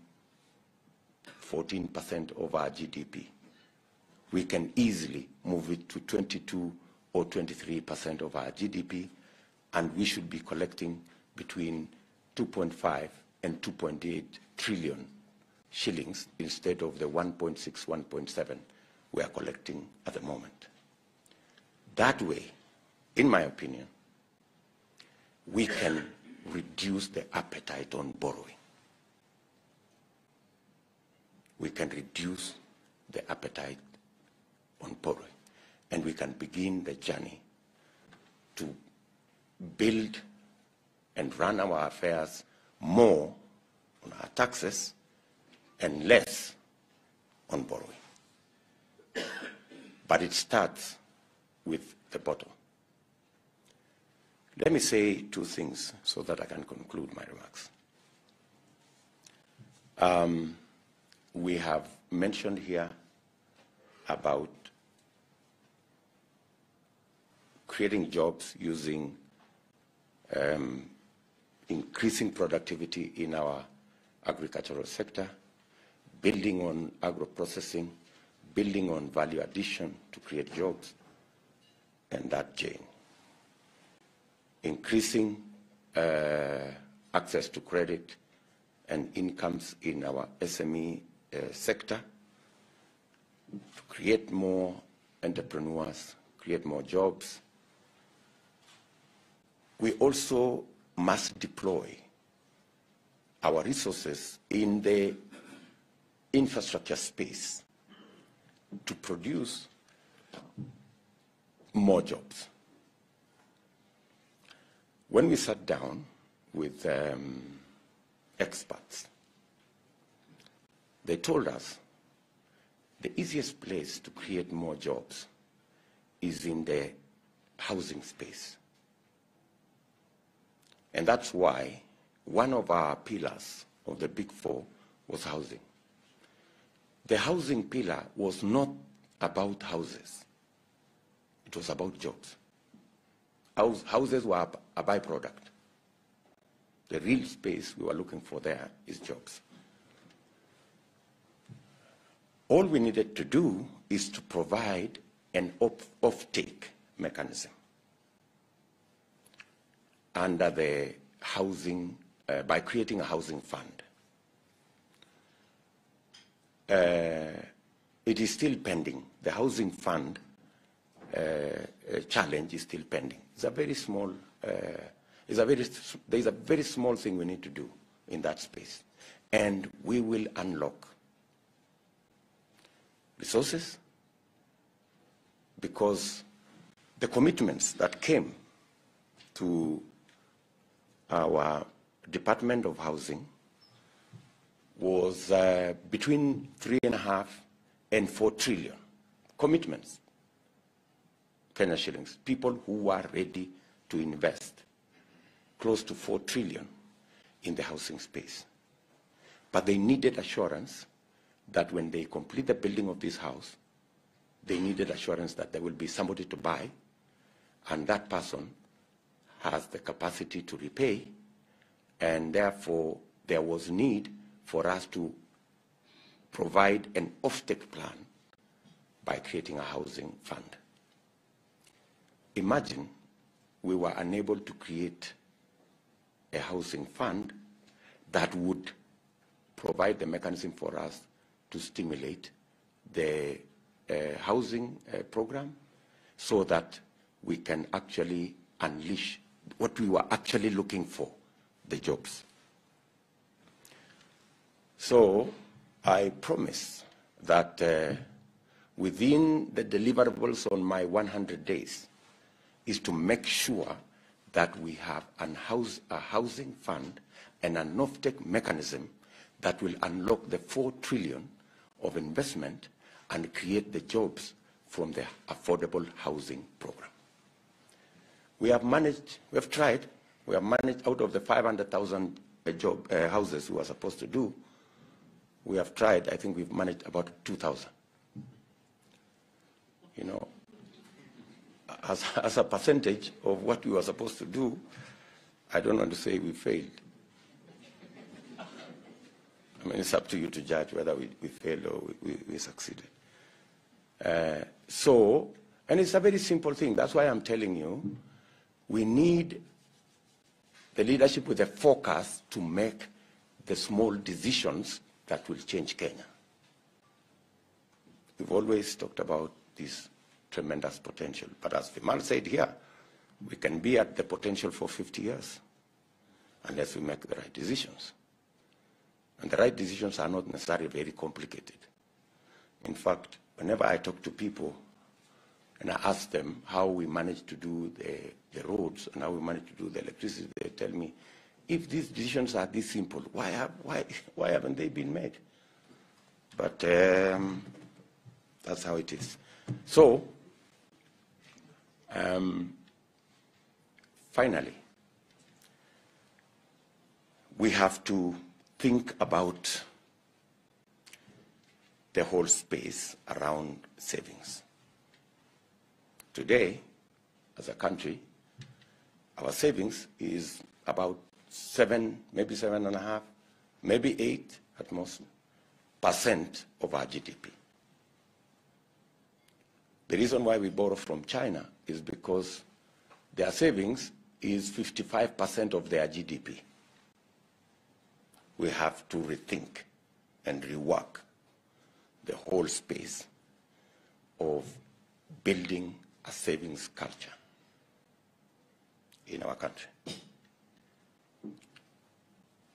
14% of our GDP. We can easily move it to 22 or 23% of our GDP, and we should be collecting between 2.5 and 2.8 trillion shillings instead of the 1.6, 1.7 we are collecting at the moment. That way, in my opinion, we can reduce the appetite on borrowing. We can reduce the appetite on borrowing, and we can begin the journey to build and run our affairs more on our taxes and less on borrowing. But it starts with the bottom. Let me say two things so that I can conclude my remarks. We have mentioned here about creating jobs using increasing productivity in our agricultural sector, building on agro-processing, building on value addition to create jobs, and that chain. Increasing access to credit and incomes in our SME sector, to create more entrepreneurs, create more jobs. We also must deploy our resources in the infrastructure space to produce more jobs. When we sat down with experts, they told us the easiest place to create more jobs is in the housing space. And that's why one of our pillars of the Big Four was housing. The housing pillar was not about houses. It was about jobs. Houses were a byproduct. The real space we were looking for there is jobs. All we needed to do is to provide an off-take mechanism under the housing, by creating a housing fund. It is still pending. The housing fund challenge is still pending. It's a very small, there's a very small thing we need to do in that space. And we will unlock resources because the commitments that came to our Department of Housing was between 3.5 and 4 trillion commitments, Kenya shillings, people who are ready to invest close to 4 trillion in the housing space. But they needed assurance that when they complete the building of this house, they needed assurance that there will be somebody to buy, and that person has the capacity to repay, and therefore there was need for us to provide an off-take plan by creating a housing fund. Imagine we were unable to create a housing fund that would provide the mechanism for us to stimulate the housing program so that we can actually unleash what we were actually looking for, the jobs. So I promise that within the deliverables on my 100 days is to make sure that we have a housing fund and an off-take mechanism that will unlock the 4 trillion of investment and create the jobs from the affordable housing program. We have managed, we have tried, we have managed out of the 500,000 houses we were supposed to do, we have tried, I think we've managed about 2,000. You know, as a percentage of what we were supposed to do, I don't want to say we failed. I mean, it's up to you to judge whether we failed or we succeeded. And it's a very simple thing. That's why I'm telling you, we need the leadership with a focus to make the small decisions that will change Kenya. We've always talked about this tremendous potential. But as Vimal said here, we can be at the potential for 50 years unless we make the right decisions. And the right decisions are not necessarily very complicated. In fact, whenever I talk to people and I ask them how we manage to do the roads and how we manage to do the electricity, they tell me, if these decisions are this simple, why haven't they been made? But that's how it is. So, finally, we have to think about the whole space around savings. Today, as a country, our savings is about 7, maybe 7.5, maybe 8 at most % of our GDP. The reason why we borrow from China is because their savings is 55% of their GDP. We have to rethink and rework the whole space of building a savings culture in our country.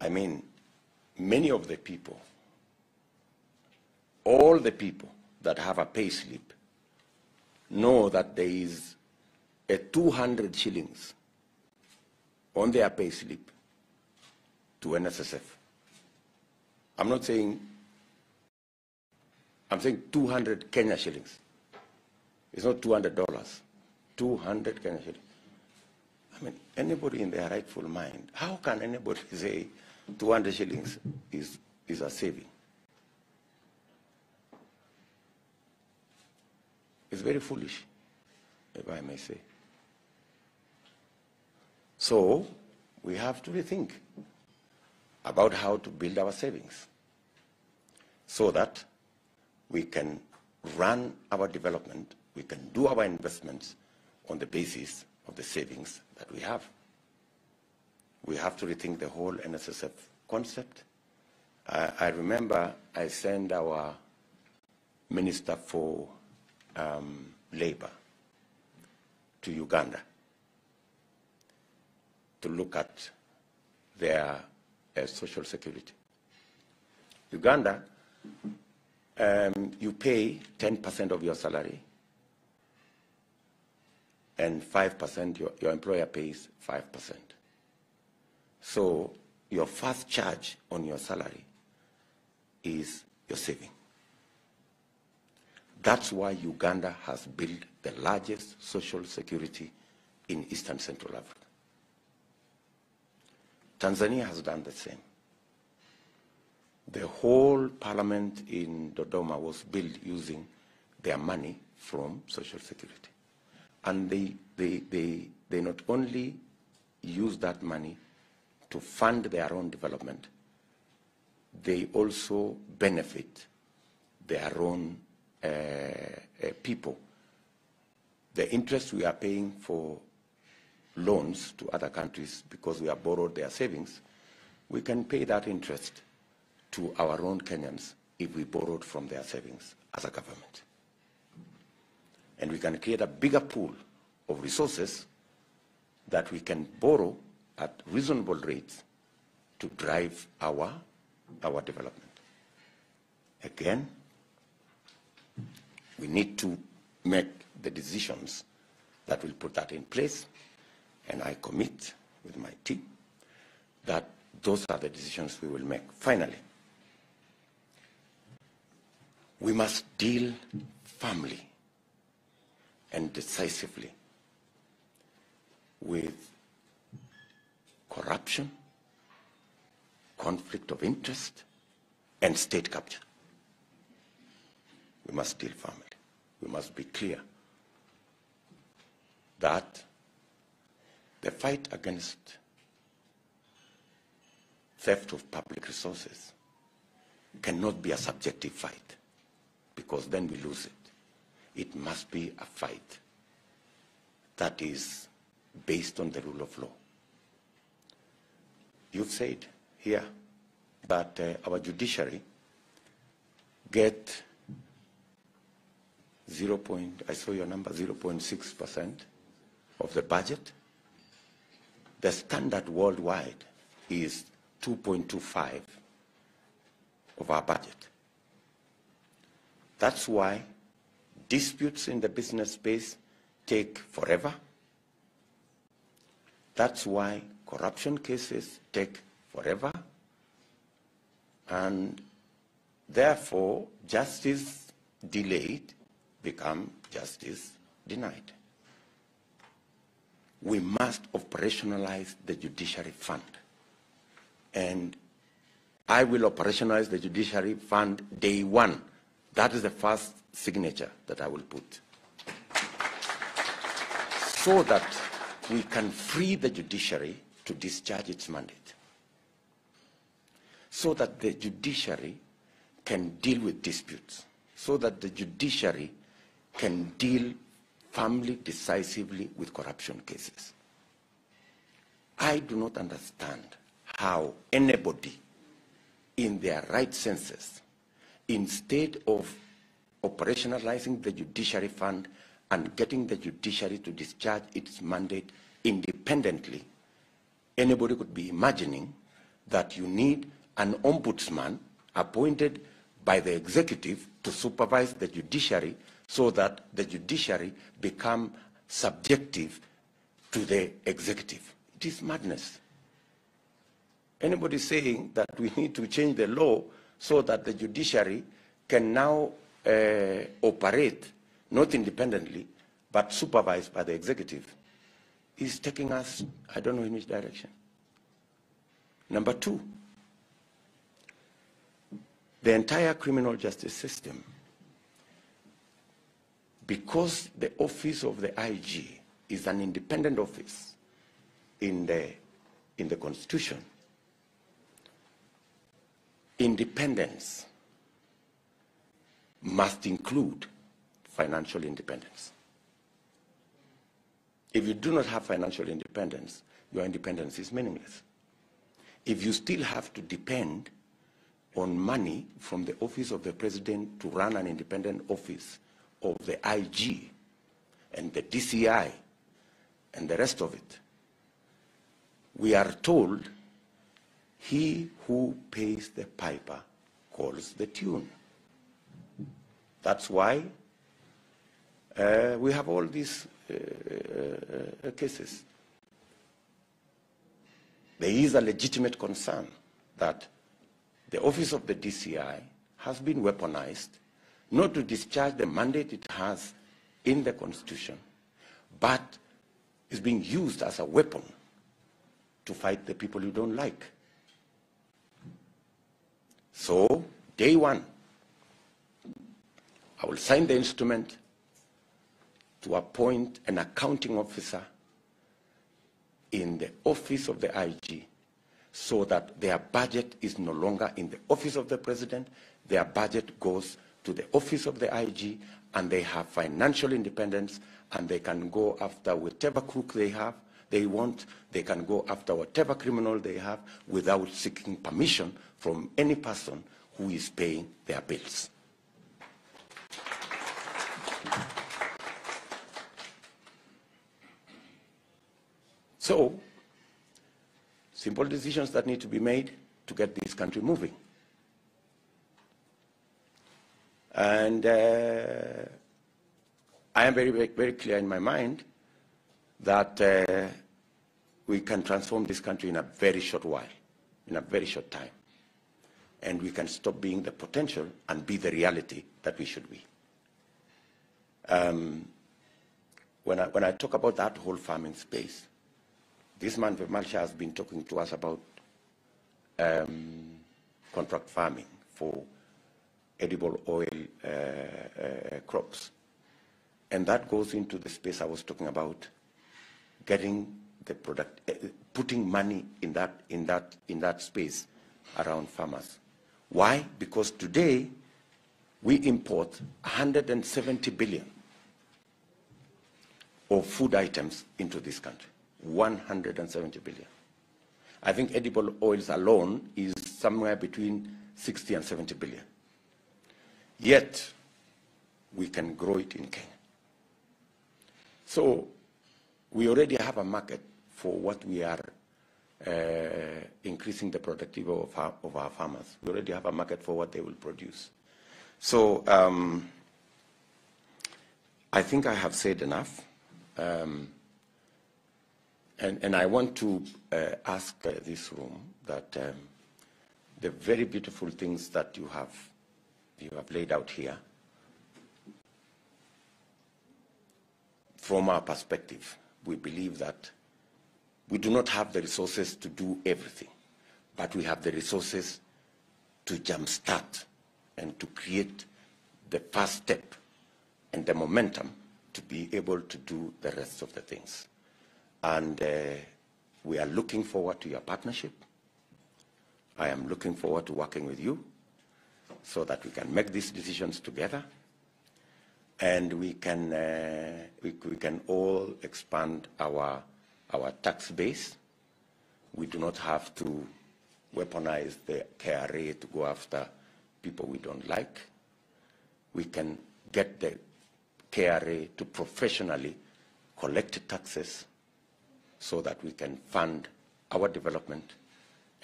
I mean, many of the people, all the people that have a pay slip know that there is a 200 shillings on their pay slip to NSSF. I'm not saying, I'm saying 200 Kenya shillings. It's not $200, 200 Kenya shillings. I mean, anybody in their rightful mind, how can anybody say 200 shillings is a saving? It's very foolish, if I may say. So we have to rethink about how to build our savings so that we can run our development, we can do our investments on the basis of the savings that we have. We have to rethink the whole NSSF concept. I remember I sent our Minister for Labor to Uganda to look at their social security. Uganda, you pay 10% of your salary and 5%, your employer pays 5%. So your first charge on your salary is your saving. That's why Uganda has built the largest social security in Eastern Central Africa. Tanzania has done the same. The whole parliament in Dodoma was built using their money from Social Security. And they not only use that money to fund their own development, they also benefit their own people. The interest we are paying for loans to other countries because we have borrowed their savings, we can pay that interest to our own Kenyans if we borrowed from their savings as a government. And we can create a bigger pool of resources that we can borrow at reasonable rates to drive our development. Again, we need to make the decisions that will put that in place, and I commit with my team that those are the decisions we will make. Finally, we must deal firmly and decisively with corruption, conflict of interest, and state capture. We must deal firmly. We must be clear. that the fight against theft of public resources cannot be a subjective fight, because then we lose it. It must be a fight that is based on the rule of law. You've said here that our judiciary get I saw your number, 0.6% of the budget. The standard worldwide is 2.25 of our budget. That's why disputes in the business space take forever. That's why corruption cases take forever. And therefore, justice delayed become justice denied. We must operationalize the judiciary fund. And I will operationalize the judiciary fund day one. That is the first signature that I will put. So that we can free the judiciary to discharge its mandate. So that the judiciary can deal with disputes. So that the judiciary can deal firmly, decisively with corruption cases. I do not understand how anybody in their right senses, instead of operationalizing the judiciary fund and getting the judiciary to discharge its mandate independently, anybody could be imagining that you need an ombudsman appointed by the executive to supervise the judiciary so that the judiciary become subjective to the executive. It is madness. Anybody saying that we need to change the law so that the judiciary can now operate not independently but supervised by the executive is taking us, I don't know in which direction. Number two, the entire criminal justice system, because the office of the IG is an independent office in the Constitution, independence must include financial independence. If you do not have financial independence, your independence is meaningless. If you still have to depend on money from the office of the president to run an independent office of the IG and the DCI and the rest of it, we are told he who pays the piper calls the tune. That's why we have all these cases. There is a legitimate concern that the office of the DCI has been weaponized not to discharge the mandate it has in the Constitution, but is being used as a weapon to fight the people you don't like. So, day one, I will sign the instrument to appoint an accounting officer in the office of the IG so that their budget is no longer in the office of the president, their budget goes to the office of the IG, and they have financial independence, and they can go after whatever crook they want, they can go after whatever criminal they have without seeking permission from any person who is paying their bills. So, simple decisions that need to be made to get this country moving. And I am very, very clear in my mind that we can transform this country in a very short while, in a very short time. And we can stop being the potential and be the reality that we should be. When I talk about that whole farming space, this man, Malcha, has been talking to us about contract farming for edible oil crops. And that goes into the space I was talking about getting the product, putting money in that space around farmers. Why? Because today we import 170 billion of food items into this country. 170 billion. I think edible oils alone is somewhere between 60 and 70 billion. Yet, we can grow it in Kenya. So, we already have a market for what we are increasing the productivity of our farmers. We already have a market for what they will produce. So, I think I have said enough. And I want to ask this room that the very beautiful things that you have laid out here, from our perspective, we believe that we do not have the resources to do everything, but we have the resources to jumpstart and to create the first step and the momentum to be able to do the rest of the things. And we are looking forward to your partnership. I am looking forward to working with you so that we can make these decisions together, and we can all expand our tax base. We do not have to weaponize the KRA to go after people we don't like. We can get the KRA to professionally collect taxes so that we can fund our development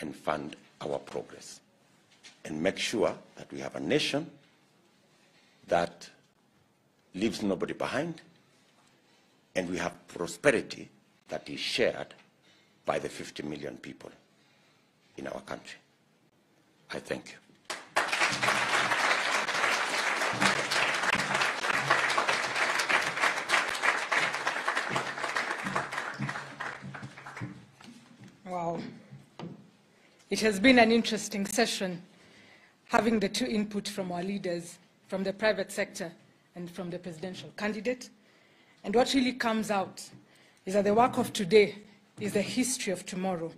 and fund our progress, and make sure that we have a nation that leaves nobody behind, and we have prosperity that is shared by the 50 million people in our country. I thank you. Wow. It has been an interesting session, having the two input from our leaders, from the private sector and from the presidential candidate. And what really comes out is that the work of today is the history of tomorrow,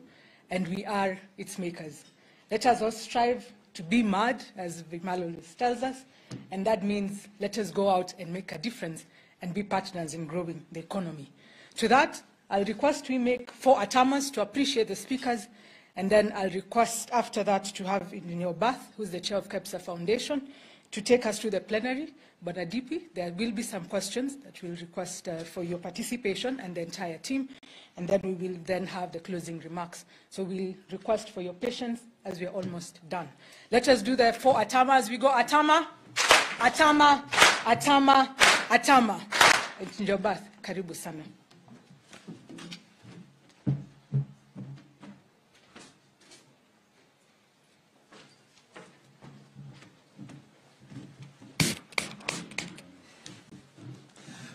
and we are its makers. Let us all strive to be mad, as Vimal tells us, and that means let us go out and make a difference and be partners in growing the economy. To that, I'll request we make 4 atamas to appreciate the speakers, and then I'll request after that to have in your Bath, who's the chair of KEPSA Foundation, to take us to the plenary. But Adipi, there will be some questions that we'll request for your participation and the entire team, and then we will then have the closing remarks. So we'll request for your patience as we're almost done. Let us do the 4 atamas. We go atama, atama, atama, atama. It's in your Bath. Karibu sana.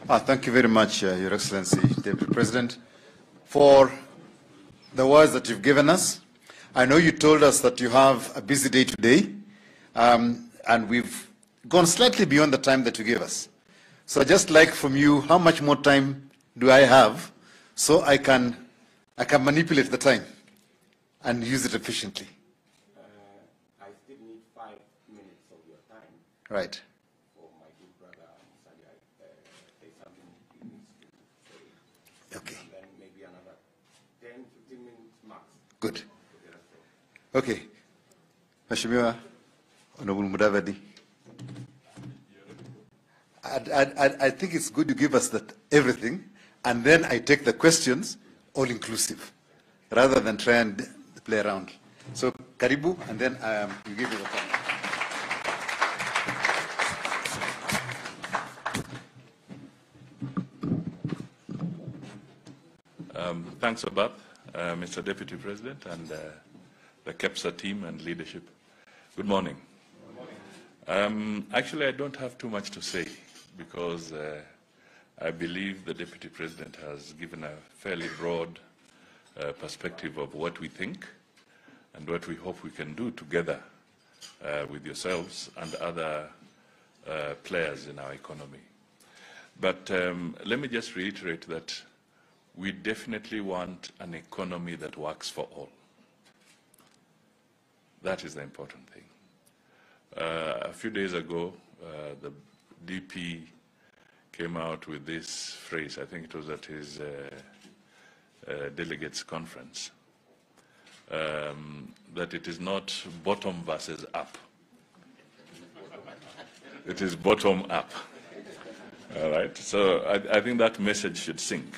Thank you very much, Your Excellency, Deputy President, for the words that you've given us. I know you told us that you have a busy day today, and we've gone slightly beyond the time that you gave us. So I'd just like from you, how much more time do I have so I can manipulate the time and use it efficiently? I still need 5 minutes of your time. Right. Okay. And then maybe another 10, 15 minutes max. Good. Okay. Mheshimiwa Honorable Mudavadi, I think it's good you give us that everything, and then I take the questions all inclusive, rather than try and play around. So, Karibu, and then you give me the time. Thanks, Abab, Mr. Deputy President, and the KEPSA team and leadership. Good morning. Actually, I don't have too much to say because I believe the Deputy President has given a fairly broad perspective of what we think and what we hope we can do together with yourselves and other players in our economy. But let me just reiterate that we definitely want an economy that works for all. That is the important thing. A few days ago, the DP came out with this phrase, I think it was at his delegates conference, that it is not bottom versus up. It is bottom up. All right, so I think that message should sink.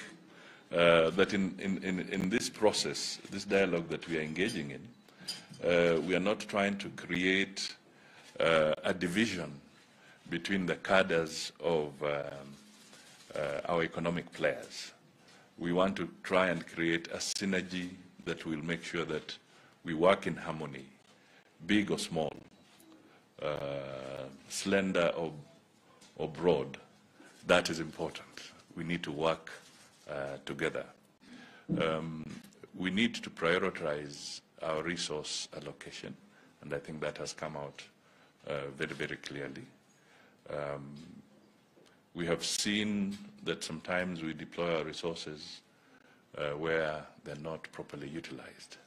That in this process, this dialogue that we are engaging in, we are not trying to create a division between the cadres of our economic players. We want to try and create a synergy that will make sure that we work in harmony, big or small, slender or broad. That is important. We need to work together. We need to prioritize our resource allocation, and I think that has come out very, very clearly. We have seen that sometimes we deploy our resources where they're not properly utilized.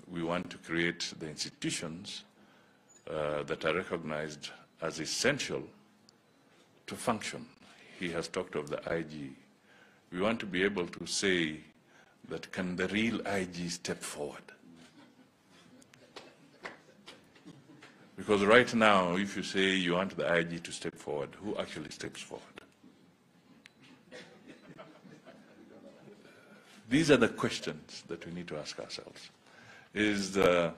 We want to create the institutions that are recognized as essential to function. He has talked of the IG. We want to be able to say that can the real IG step forward? Because right now, if you say you want the IG to step forward, who actually steps forward? These are the questions that we need to ask ourselves. Is the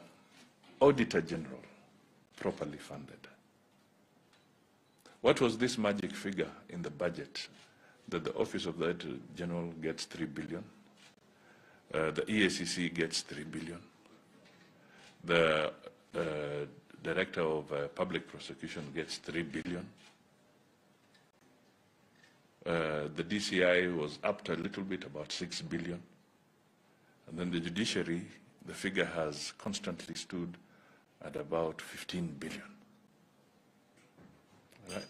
Auditor General properly funded? What was this magic figure in the budget that the Office of the Auditor General gets 3 billion? The EACC gets 3 billion. The Director of Public Prosecution gets 3 billion. The DCI was up to a little bit, about 6 billion. And then the judiciary, the figure has constantly stood at about 15 billion. Right?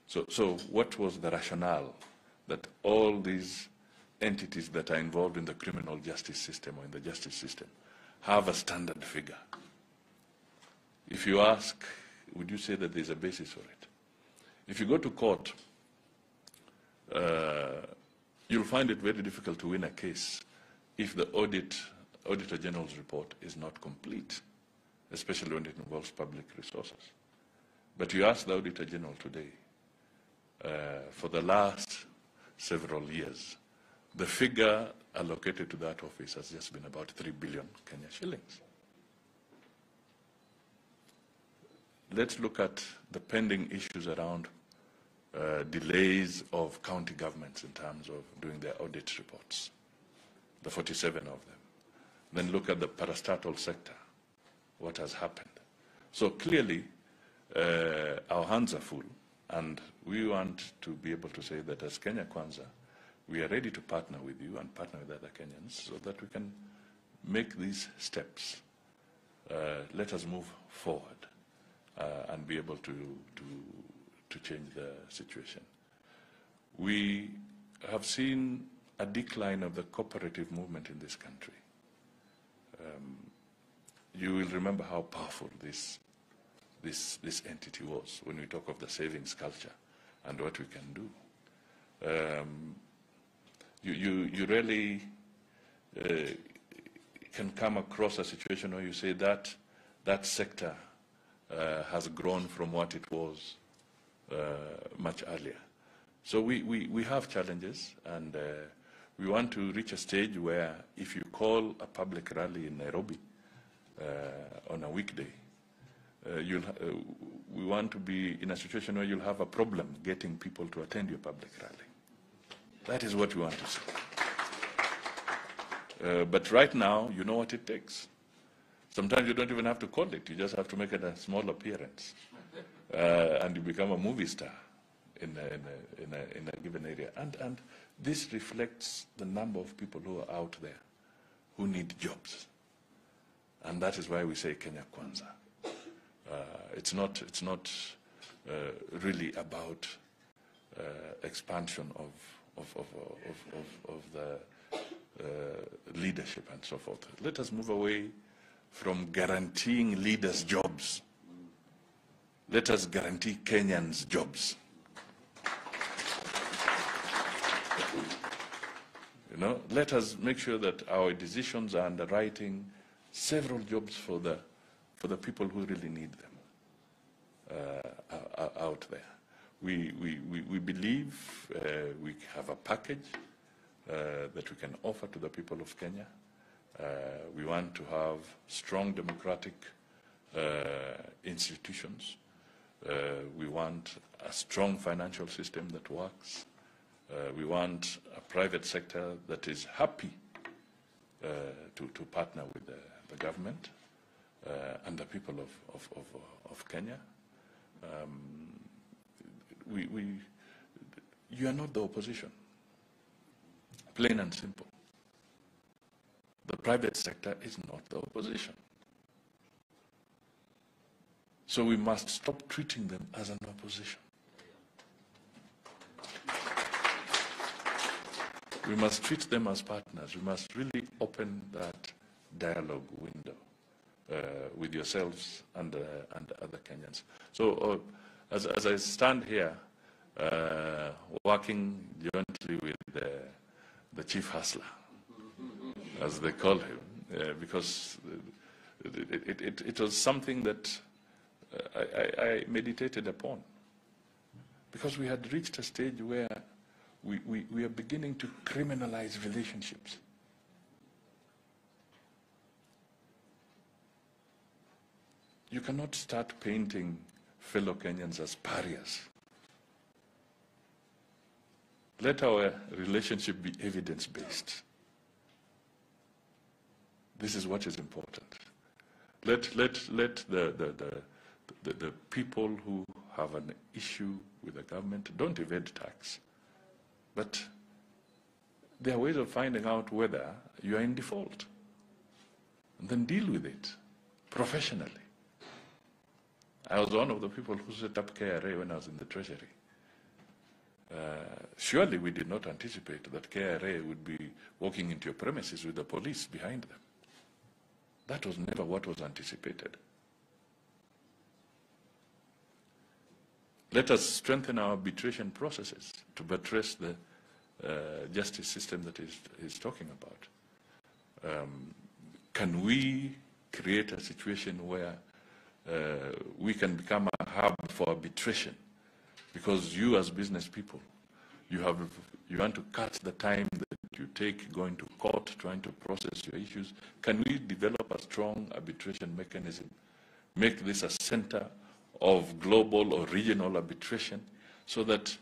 So what was the rationale that all these entities that are involved in the criminal justice system or in the justice system have a standard figure? If you ask, would you say that there's a basis for it? If you go to court, you'll find it very difficult to win a case if the Auditor General's report is not complete, especially when it involves public resources. But you ask the Auditor General today, for the last several years, the figure allocated to that office has just been about 3 billion Kenya shillings. Let's look at the pending issues around delays of county governments in terms of doing their audit reports, the 47 of them. Then look at the parastatal sector, what has happened. So clearly, our hands are full, and we want to be able to say that as Kenya Kwanza, we are ready to partner with you and partner with other Kenyans so that we can make these steps. Let us move forward and be able to change the situation. We have seen a decline of the cooperative movement in this country. You will remember how powerful this entity was when we talk of the savings culture and what we can do. You really can come across a situation where you say that that sector has grown from what it was much earlier. So we have challenges, and we want to reach a stage where if you call a public rally in Nairobi on a weekday, we want to be in a situation where you'll have a problem getting people to attend your public rally. That is what we want to see. But right now, you know what it takes. Sometimes you don't even have to call it. You just have to make it a small appearance. And you become a movie star in a given area. And this reflects the number of people who are out there who need jobs. And that is why we say Kenya Kwanza. It's not really about expansion the leadership and so forth. Let us move away from guaranteeing leaders jobs. Let us guarantee Kenyans jobs. You know, let us make sure that our decisions are underwriting several jobs for the people who really need them out there. We believe we have a package that we can offer to the people of Kenya. We want to have strong democratic institutions. We want a strong financial system that works. We want a private sector that is happy to partner with the government and the people of Kenya. You are not the opposition, plain and simple. The private sector is not the opposition. So we must stop treating them as an opposition. We must treat them as partners. We must really open that dialogue window with yourselves and other Kenyans. So as I stand here, working jointly with the chief hustler, as they call him, because it was something that I meditated upon, because we had reached a stage where we are beginning to criminalize relationships. You cannot start painting fellow Kenyans as pariahs. Let our relationship be evidence-based. This is what is important. Let the people who have an issue with the government don't evade tax. But there are ways of finding out whether you are in default. And then deal with it professionally. I was one of the people who set up KRA when I was in the Treasury. Surely we did not anticipate that KRA would be walking into your premises with the police behind them. That was never what was anticipated. Let us strengthen our arbitration processes to buttress the justice system that he's talking about. Can we create a situation where we can become a hub for arbitration? Because you as business people, you want to cut the time that you take going to court, trying to process your issues. Can we develop a strong arbitration mechanism? Make this a center of global or regional arbitration so that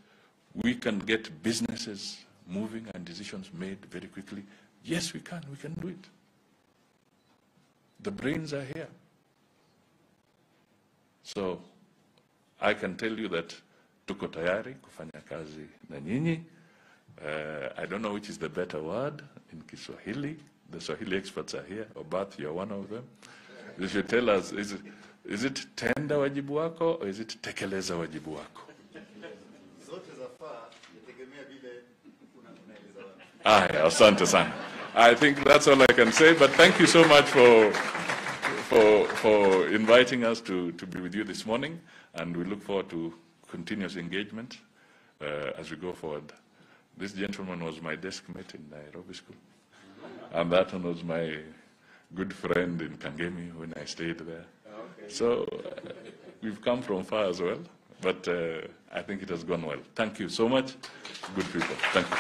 we can get businesses moving and decisions made very quickly? Yes, we can do it. The brains are here. So I can tell you that tuko tayari kufanya kazi na nyinyi. I don't know which is the better word in Kiswahili. The Swahili experts are here. Obath, you're one of them. You should tell us, is it tenda wajibu wako or is it tekeleza wajibu wako? Asante sana. I think that's all I can say, but thank you so much for inviting us to be with you this morning, and we look forward to continuous engagement as we go forward. This gentleman was my desk mate in Nairobi School, and that one was my good friend in Kangemi when I stayed there. Okay. So we've come from far as well, but I think it has gone well. Thank you so much, good people. Thank you.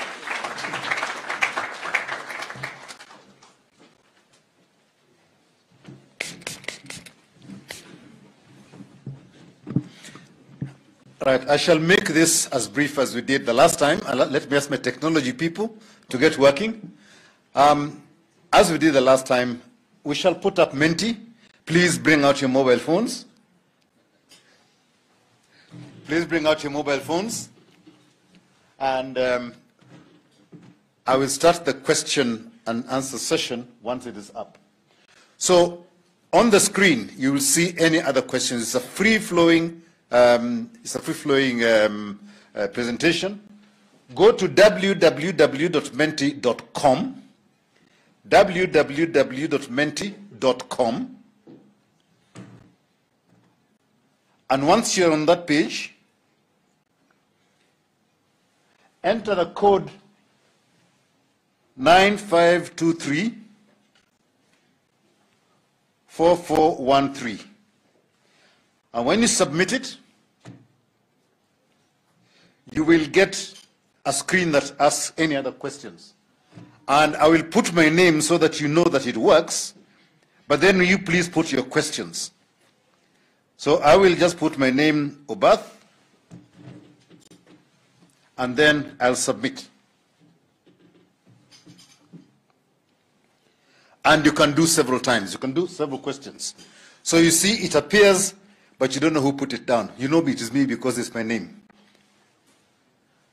Right, I shall make this as brief as we did the last time. Let me ask my technology people to get working. As we did the last time, we shall put up Menti. Please bring out your mobile phones. Please bring out your mobile phones. And I will start the question and answer session once it is up. So on the screen, you will see any other questions. It's a free-flowing presentation. go to www.menti.com, www.menti.com, and once you're on that page, enter the code 9523-4413. And when you submit it, you will get a screen that asks any other questions. And I will put my name so that you know that it works, but then you please put your questions. So I will just put my name, Obath, and then I'll submit. And you can do several times. You can do several questions. So you see, it appears, but you don't know who put it down. You know it is me because it's my name.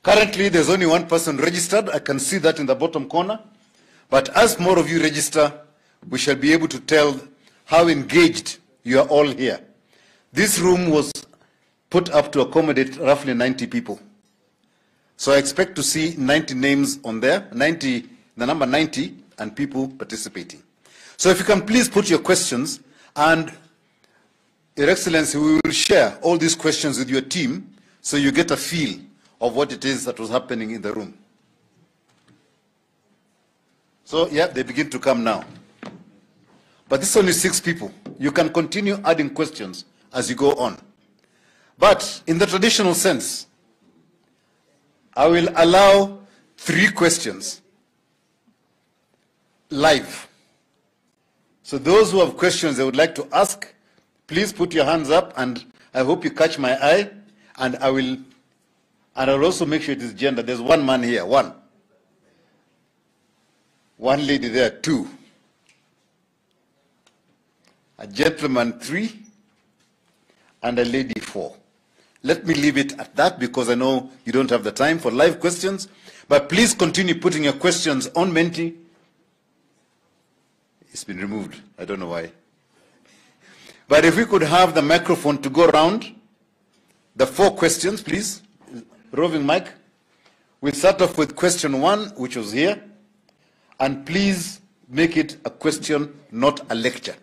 Currently, there's only one person registered. I can see that in the bottom corner. But as more of you register, we shall be able to tell how engaged you are all here. This room was put up to accommodate roughly 90 people. So I expect to see 90 names on there, the number 90, and people participating. So if you can please put your questions, and Your Excellency, we will share all these questions with your team so you get a feel of what it is that was happening in the room. So, yeah, they begin to come now. But this is only 6 people. You can continue adding questions as you go on. But in the traditional sense, I will allow 3 questions live. So those who have questions they would like to ask, please put your hands up, and I hope you catch my eye, and I'll also make sure it is gender. There's one man here, one lady there, 2, a gentleman 3, and a lady 4. Let me leave it at that because I know you don't have the time for live questions, but please continue putting your questions on Menti. It's been removed. I don't know why. But if we could have the microphone to go around, the 4 questions, please. Roving mic. We'll start off with question 1, which was here. And please make it a question, not a lecture.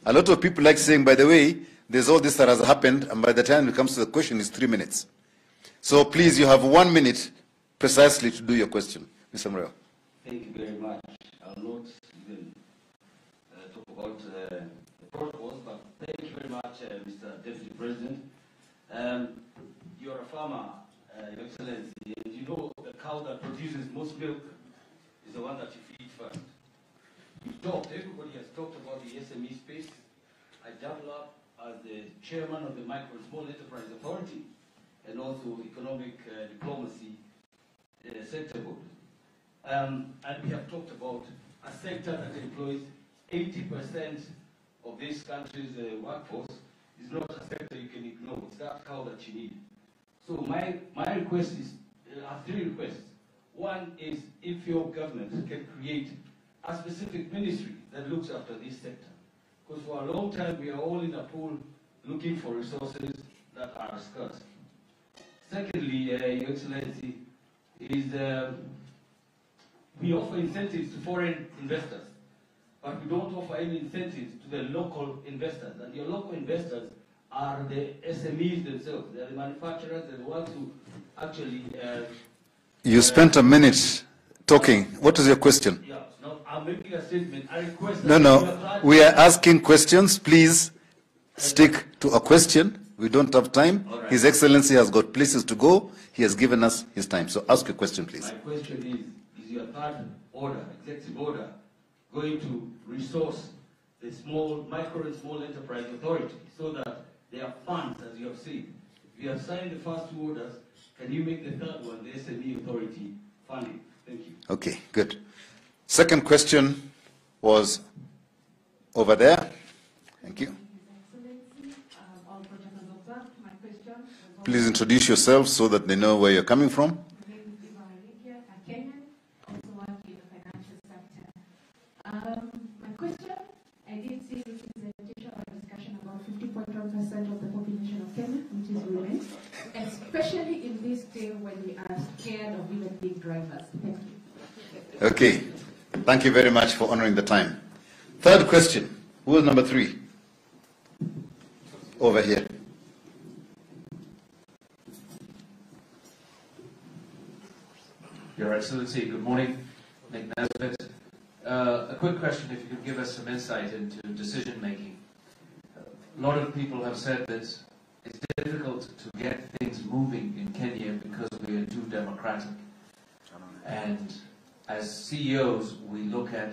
A lot of people like saying, by the way, there's all this that has happened, and by the time it comes to the question, it's 3 minutes. So please, you have 1 minute precisely to do your question. Mr. Mreo. Thank you very much. I'll not even talk about the protocols, but thank you very much, Mr. Deputy President. You're a farmer, Your Excellency, and you know the cow that produces most milk is the one that you feed first. Everybody has talked about the SME space. I double up as the chairman of the Micro and Small Enterprise Authority and also Economic Diplomacy Sector Board. And we have talked about a sector that employs 80% of this country's workforce. Is not a sector you can ignore. It's that cow that you need. So my request is, I have 3 requests. One is if your government can create a specific ministry that looks after this sector. Because for a long time we are all in a pool looking for resources that are scarce. Secondly, Your Excellency, is we offer incentives to foreign investors, but we don't offer any incentives to the local investors. And your local investors are the SMEs themselves. They're the manufacturers, they're the ones who actually... You spent a minute talking. What is your question? Yeah, no, I'm making a statement. I request... No, we are asking questions. Please stick to a question. We don't have time. Right. His Excellency has got places to go. He has given us his time. So ask your question, please. My question is your third order, executive order, going to resource the micro and small enterprise authority so that there are funds, as you have seen? If you have signed the first 2 orders, can you make the third one, the SME authority, funding? Thank you. Okay, good. Second question was over there. Thank you. Please introduce yourself so that they know where you're coming from. My question, I did see this presentation or discussion about 50.1% of the population of Kenya, which is women, especially in this day when we are scared of being drivers. Thank you. Okay. Thank you very much for honoring the time. Third question. Who was number 3? Over here. Your Excellency, good morning. Nick Nesbitt. A quick question, if you could give us some insight into decision making. A lot of people have said that it's difficult to get things moving in Kenya because we are too democratic. And as CEOs, we look at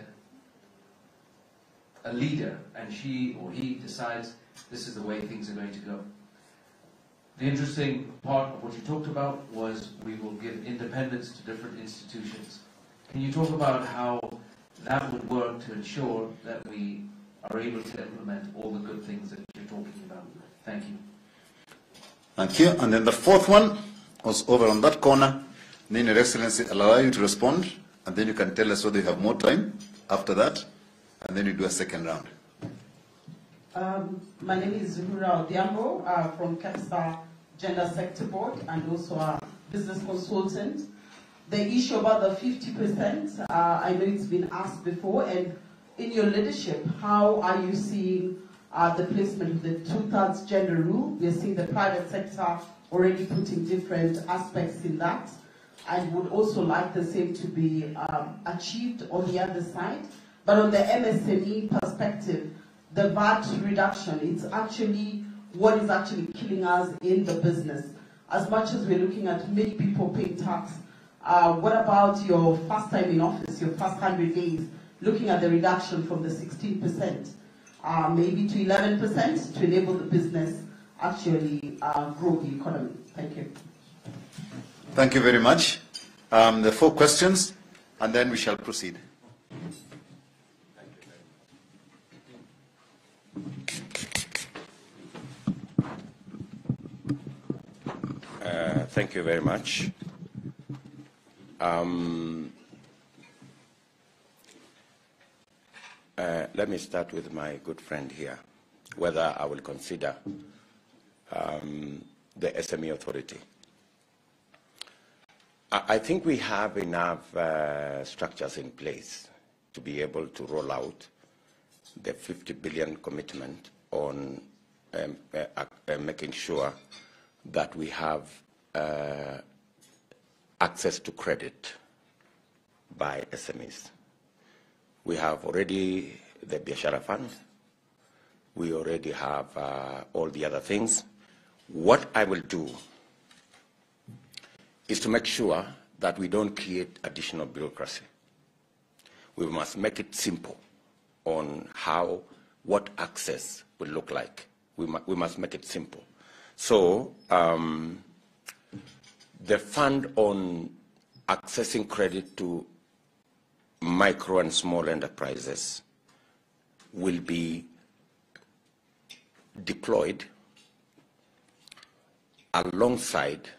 a leader and she or he decides this is the way things are going to go. The interesting part of what you talked about was we will give independence to different institutions. Can you talk about how that would work to ensure that we are able to implement all the good things that you're talking about? Thank you. Thank you. And then the fourth one was over on that corner. Then Your Excellency, I'll allow you to respond, and then you can tell us whether you have more time after that, and then you do a second round. My name is Zuhura Odhiambo from Kempinski Gender Sector Board and also a business consultant. The issue about the 50%, I know it's been asked before, and in your leadership, how are you seeing the placement of the 2/3 gender rule? We are seeing the private sector already putting different aspects in that, and would also like the same to be achieved on the other side. But on the MSME perspective, the VAT reduction, it's actually what is actually killing us in the business. As much as we're looking at many people paying tax, what about your first time in office, your first 100 days, looking at the reduction from the 16%, maybe to 11% to enable the business actually grow the economy? Thank you. Thank you very much. The 4 questions, and then we shall proceed. Thank you very much. Let me start with my good friend here, whether I will consider the SME authority. I think we have enough structures in place to be able to roll out the 50 billion commitment on making sure that we have access to credit by SMEs. We have already the Biashara Fund. We already have all the other things. What I will do is to make sure that we don't create additional bureaucracy. We must make it simple on what access will look like. We must make it simple. So the fund on accessing credit to micro and small enterprises will be deployed alongside,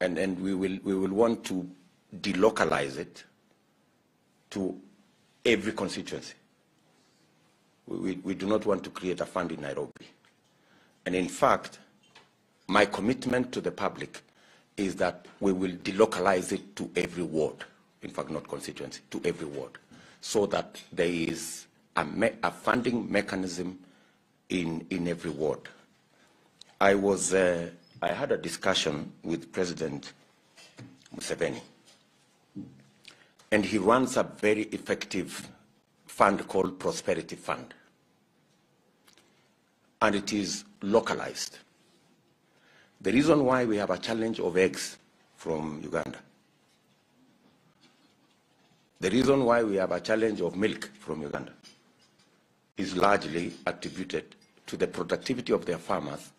and we will want to delocalize it to every constituency. We do not want to create a fund in Nairobi. And in fact, my commitment to the public is that we will delocalize it to every ward, in fact not constituency, to every ward, so that there is a funding mechanism in every ward. I had a discussion with President Museveni, and he runs a very effective fund called Prosperity Fund, and it is localized. The reason why we have a challenge of eggs from Uganda, the reason why we have a challenge of milk from Uganda is largely attributed to the productivity of their farmers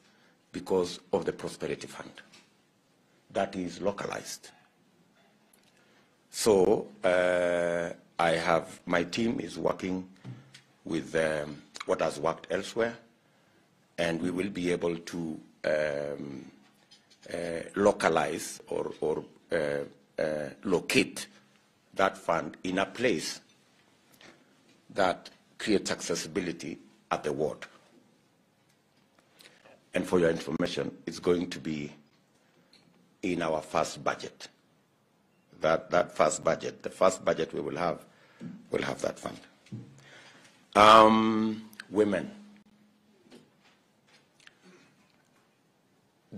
because of the Prosperity Fund. That is localized. So my team is working with what has worked elsewhere, and we will be able to localize or locate that fund in a place that creates accessibility at the ward. And for your information, it's going to be in our first budget that first budget. The first budget we will have that fund. Women.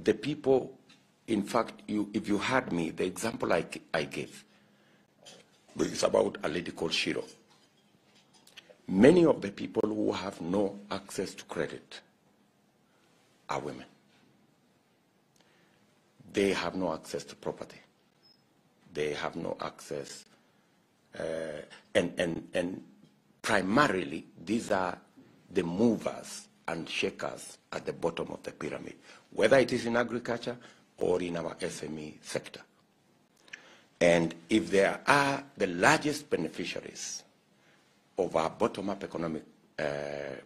The people, in fact, if you heard me, the example I gave is about a lady called Shiro. Many of the people who have no access to credit are women. They have no access to property. They have no access, and primarily these are the movers and shakers at the bottom of the pyramid, whether it is in agriculture or in our SME sector. And if there are the largest beneficiaries of our bottom-up economic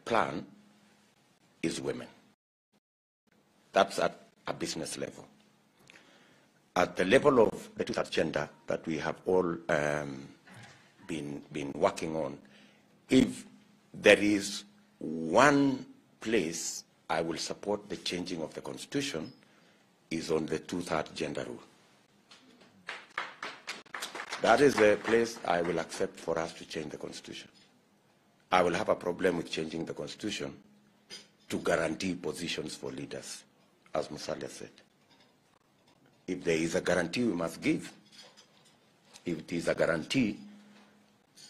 plan is women. That's at a business level. At the level of the two-thirds gender that we have all been working on, if there is one place I will support the changing of the Constitution, is on the two-thirds gender rule. That is the place I will accept for us to change the Constitution. I will have a problem with changing the Constitution to guarantee positions for leaders, as Musalia said. If there is a guarantee, we must give. If it is a guarantee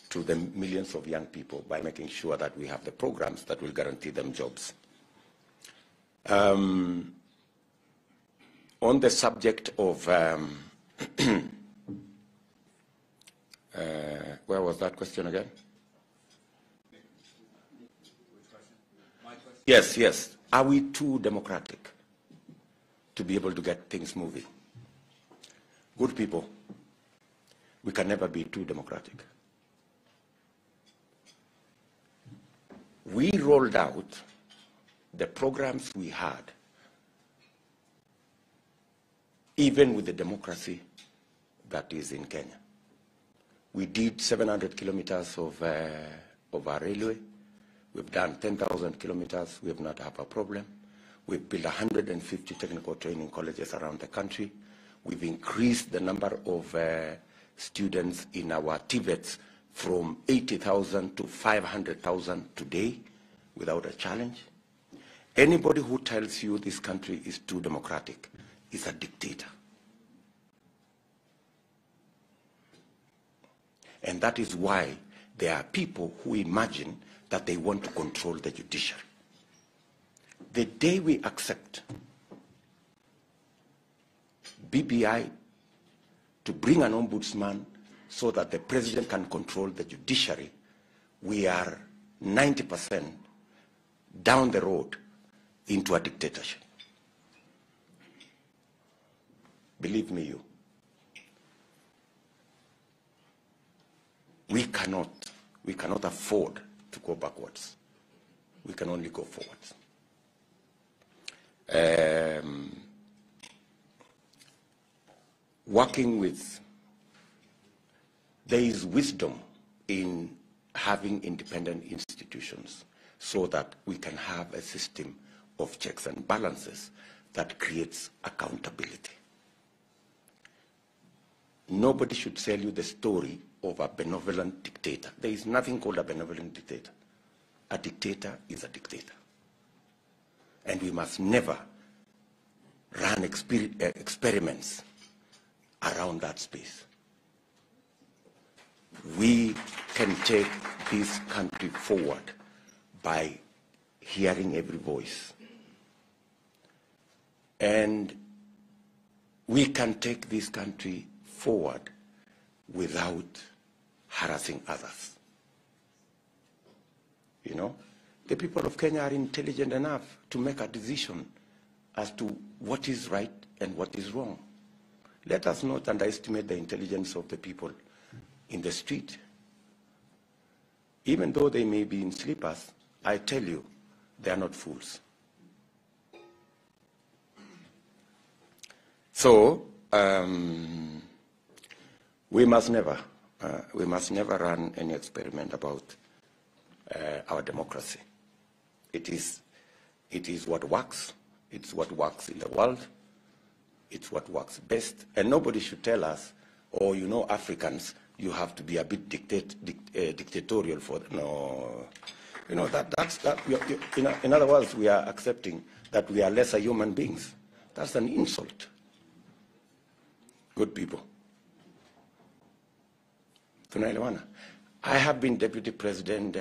to the millions of young people by making sure that we have the programs that will guarantee them jobs. On the subject of, where was that question again? Yes. Are we too democratic to be able to get things moving? Good people, we can never be too democratic. We rolled out the programs we had, even with the democracy that is in Kenya. We did 700 kilometers of our railway. We've done 10,000 kilometers. We have not had a problem. We've built 150 technical training colleges around the country. We've increased the number of students in our TVETs from 80,000 to 500,000 today without a challenge. Anybody who tells you this country is too democratic is a dictator. And that is why there are people who imagine that they want to control the judiciary. The day we accept BBI to bring an ombudsman so that the president can control the judiciary, we are 90% down the road into a dictatorship. Believe me, you. We cannot afford to go backwards. We can only go forwards. Working with, there is wisdom in having independent institutions so that we can have a system of checks and balances that creates accountability. Nobody should sell you the story of a benevolent dictator. There is nothing called a benevolent dictator. A dictator is a dictator. And we must never run experiments around that space. We can take this country forward by hearing every voice. And we can take this country forward without harassing others. You know, the people of Kenya are intelligent enough to make a decision as to what is right and what is wrong. Let us not underestimate the intelligence of the people in the street. Even though they may be in slippers, I tell you, they are not fools. So, we must never run any experiment about our democracy. It is what works. It's what works in the world. It's what works best. And nobody should tell us, or, you know, Africans, you have to be a bit dictatorial for them. No. You know, in other words, we are accepting that we are lesser human beings. That's an insult. Good people. Tunaelewana. I have been deputy president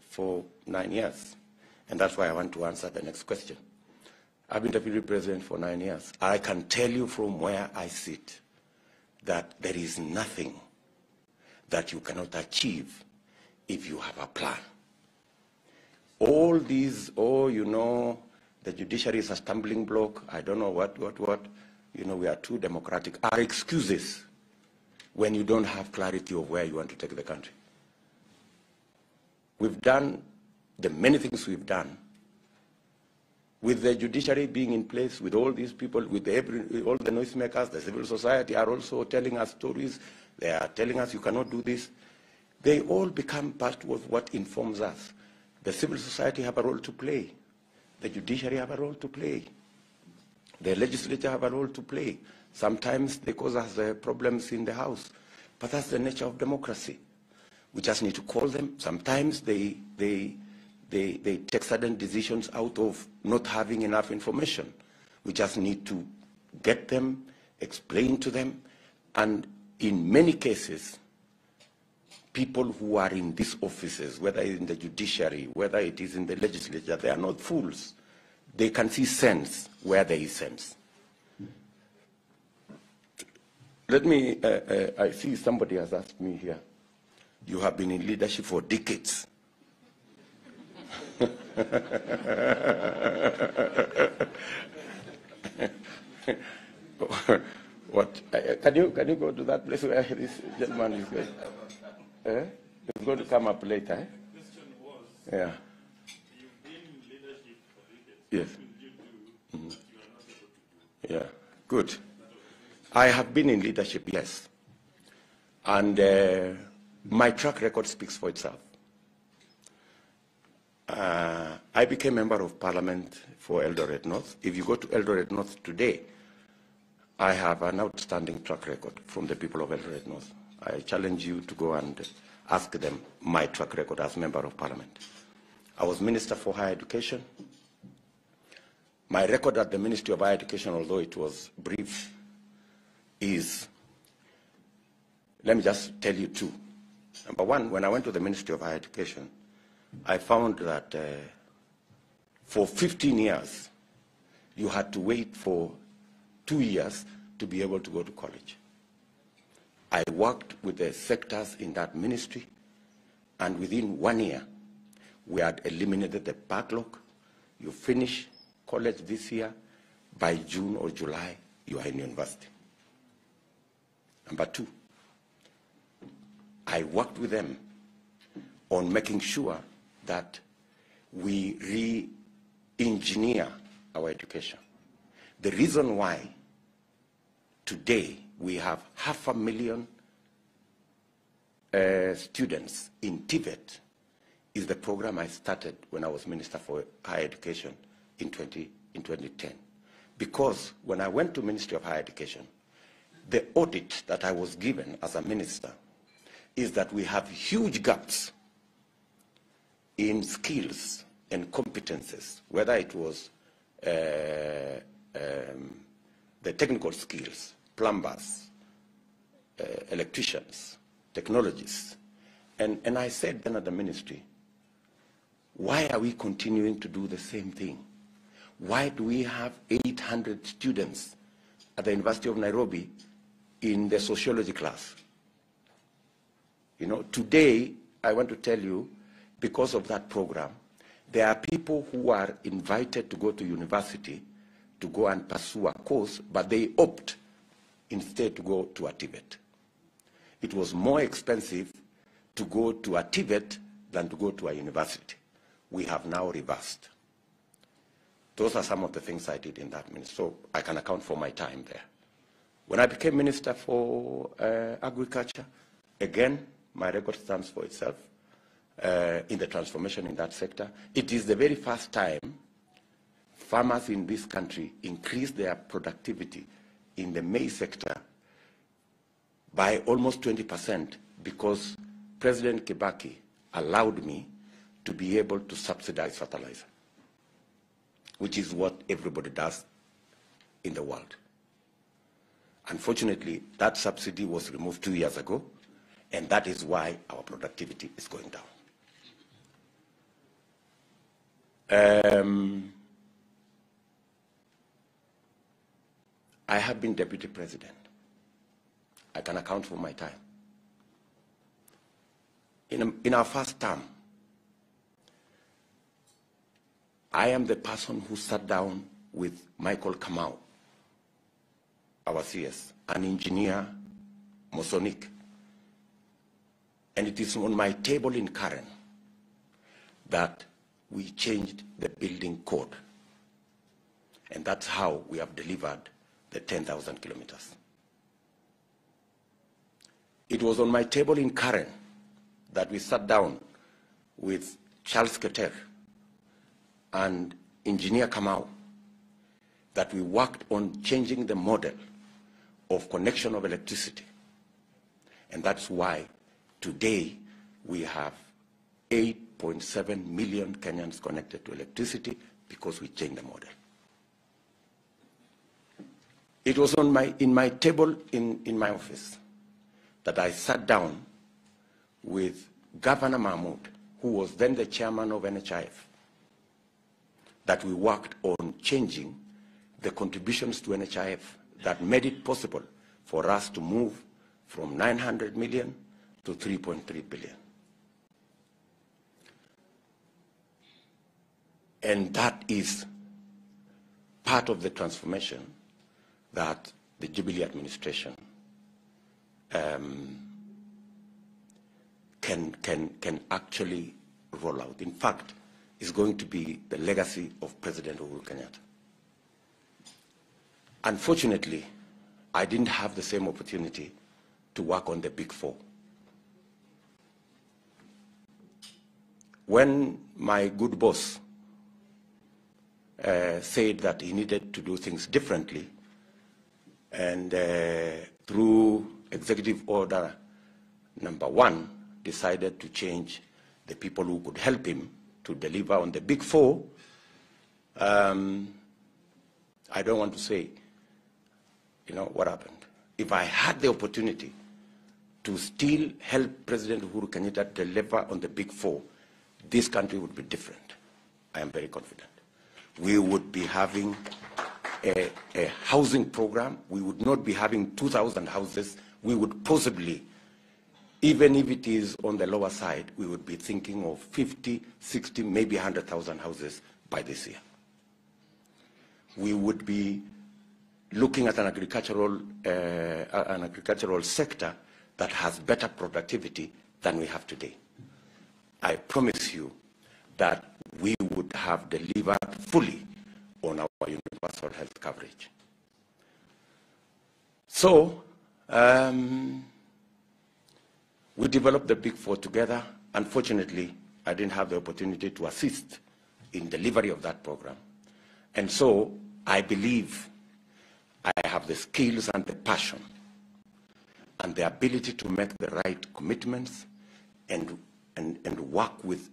for 9 years, and that's why I want to answer the next question. I've been deputy president for 9 years. I can tell you from where I sit that there is nothing that you cannot achieve if you have a plan. All these, you know, the judiciary is a stumbling block, I don't know what, you know, we are too democratic, are excuses when you don't have clarity of where you want to take the country. We've done the many things we've done. With the judiciary being in place, with all these people, with all the noisemakers, the civil society are also telling us stories. They are telling us you cannot do this. They all become part of what informs us. The civil society have a role to play. The judiciary have a role to play. The legislature have a role to play. Sometimes they cause us problems in the House, but that's the nature of democracy. We just need to call them. Sometimes they take certain decisions out of not having enough information. We just need to get them, explain to them, and in many cases, people who are in these offices, whether in the judiciary, whether it is in the legislature, they are not fools. They can see sense where there is sense. Let me, I see somebody has asked me here, you have been in leadership for decades. What? Can you go to that place where this gentleman is going? He's going to come up later. Eh? The question was, yeah. You've been in leadership for decades. Yes. What will you do that you are not able to do? Yeah, good. I have been in leadership, yes. And my track record speaks for itself. I became member of parliament for Eldoret North. If you go to Eldoret North today, I have an outstanding track record from the people of Eldoret North. I challenge you to go and ask them my track record as member of parliament. I was Minister for Higher Education. My record at the Ministry of Higher Education, although it was brief, is, let me just tell you two. Number one, when I went to the Ministry of Higher Education, I found that for 15 years, you had to wait for 2 years to be able to go to college. I worked with the sectors in that ministry, and within 1 year, we had eliminated the backlog. You finish college this year, by June or July, you are in university. Number two, I worked with them on making sure that we re-engineer our education. The reason why today we have 500,000 students in Tibet is the program I started when I was Minister for Higher Education in 2010. Because when I went to Ministry of Higher Education, the audit that I was given as a minister is that we have huge gaps in skills and competences, whether it was the technical skills, plumbers, electricians, technologists. And I said then at the ministry, why are we continuing to do the same thing? Why do we have 800 students at the University of Nairobi in the sociology class? You know, today, I want to tell you, because of that program, there are people who are invited to go to university to go and pursue a course, but they opt instead to go to a Tibet. It was more expensive to go to a Tibet than to go to a university. We have now reversed. Those are some of the things I did in that ministry, so I can account for my time there. When I became Minister for Agriculture, again, my record stands for itself in the transformation in that sector. It is the very first time farmers in this country increased their productivity in the maize sector by almost 20% because President Kibaki allowed me to be able to subsidize fertilizer, which is what everybody does in the world. Unfortunately, that subsidy was removed 2 years ago, and that is why our productivity is going down. I have been deputy president. I can account for my time. In our first term, I am the person who sat down with Michael Kamau, our CS, an engineer, Mosonic. And it is on my table in Karen that we changed the building code. And that's how we have delivered the 10,000 kilometers. It was on my table in Karen that we sat down with Charles Keter and Engineer Kamau, that we worked on changing the model of connection of electricity. And that's why today we have 8.7 million Kenyans connected to electricity, because we changed the model. It was on in my table in my office that I sat down with Governor Mahmoud, who was then the chairman of NHIF, that we worked on changing the contributions to NHIF that made it possible for us to move from 900 million to 3.3 billion. And that is part of the transformation that the Jubilee administration can actually roll out. In fact, is going to be the legacy of President Uhuru Kenyatta. Unfortunately, I didn't have the same opportunity to work on the Big Four. When my good boss said that he needed to do things differently, and through Executive Order number 1, decided to change the people who could help him to deliver on the Big Four, I don't want to say, what happened. If I had the opportunity to still help President Uhuru Kenyatta deliver on the Big Four, this country would be different. I am very confident. We would be having a housing program. We would not be having 2,000 houses. We would possibly, even if it is on the lower side, we would be thinking of 50, 60, maybe 100,000 houses by this year. We would be looking at an agricultural sector that has better productivity than we have today. I promise you that we would have delivered fully on our universal health coverage. So, we developed the Big Four together. Unfortunately, I didn't have the opportunity to assist in delivery of that program. And so, I believe I have the skills and the passion and the ability to make the right commitments and work with,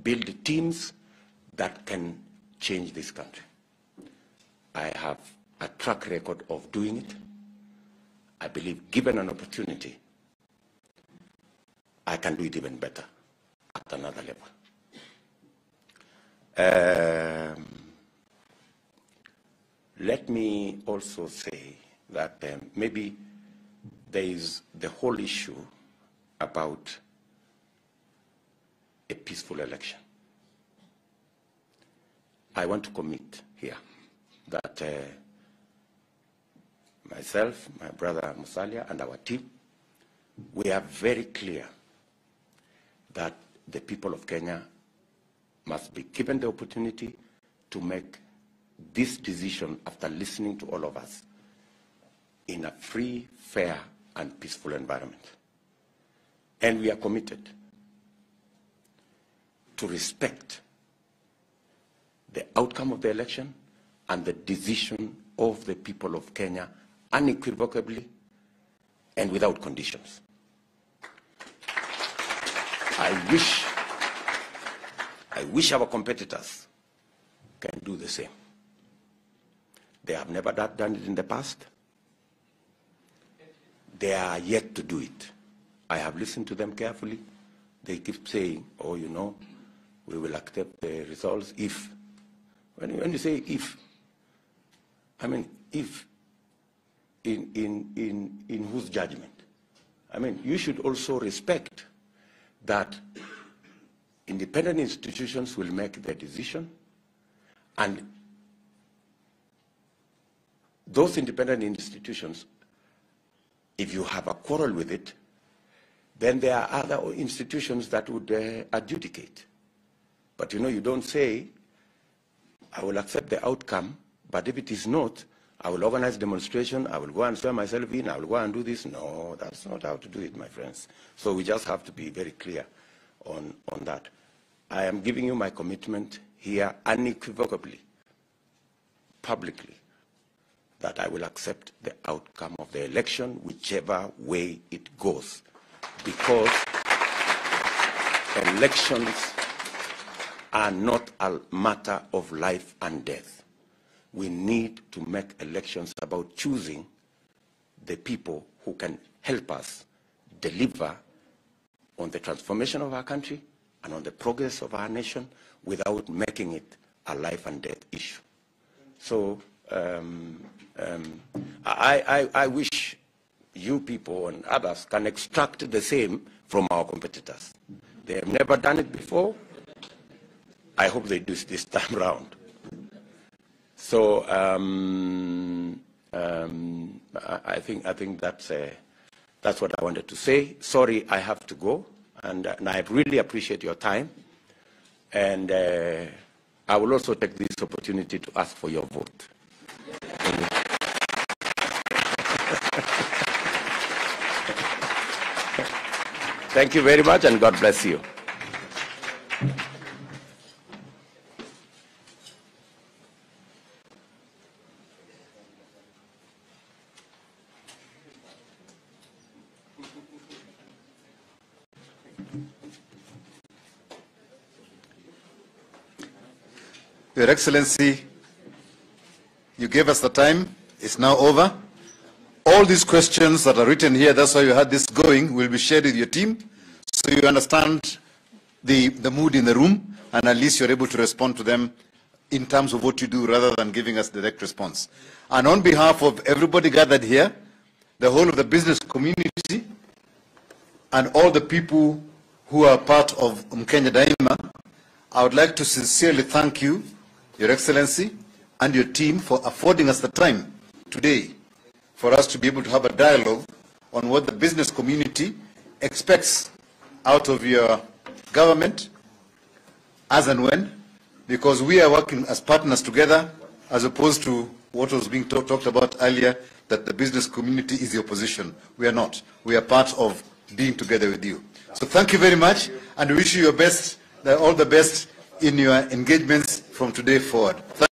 build teams that can change this country. I have a track record of doing it. I believe given an opportunity, I can do it even better at another level. Let me also say that maybe there is the whole issue about a peaceful election. I want to commit here that myself, my brother Musalia, and our team, we are very clear that the people of Kenya must be given the opportunity to make this decision after listening to all of us in a free, fair, and peaceful environment. And we are committed to respect the outcome of the election and the decision of the people of Kenya unequivocally and without conditions. I wish our competitors can do the same. They have never done it in the past. They are yet to do it. I have listened to them carefully. They keep saying, oh, you know, we will accept the results if. When you say if, I mean, if in whose judgment? I mean, you should also respect that independent institutions will make their decision, and those independent institutions, if you have a quarrel with it, then there are other institutions that would adjudicate. But you know, you don't say, I will accept the outcome, but if it is not, I will organize demonstration, I will go and swear myself in, I will go and do this. No, that's not how to do it, my friends. So we just have to be very clear on that. I am giving you my commitment here unequivocally, publicly, that I will accept the outcome of the election, whichever way it goes. Because elections are not a matter of life and death. We need to make elections about choosing the people who can help us deliver on the transformation of our country and on the progress of our nation without making it a life and death issue. So I wish you people and others can extract the same from our competitors. They have never done it before. I hope they do it this time around. So I think that's what I wanted to say. Sorry, I have to go, and I really appreciate your time. And I will also take this opportunity to ask for your vote. Thank you very much, and God bless you. Your Excellency, you gave us the time. It's now over. All these questions that are written here, that's why you had this going, will be shared with your team, so you understand the mood in the room, and at least you're able to respond to them in terms of what you do rather than giving us direct response. And on behalf of everybody gathered here, the whole of the business community, and all the people who are part of Mkenya Daima, I would like to sincerely thank you, Your Excellency, and your team for affording us the time today for us to be able to have a dialogue on what the business community expects out of your government as and when, because we are working as partners together as opposed to what was being talked about earlier, that the business community is the opposition. We are not. We are part of being together with you. So thank you very much, and we wish you your best, all the best in your engagements from today forward. Thank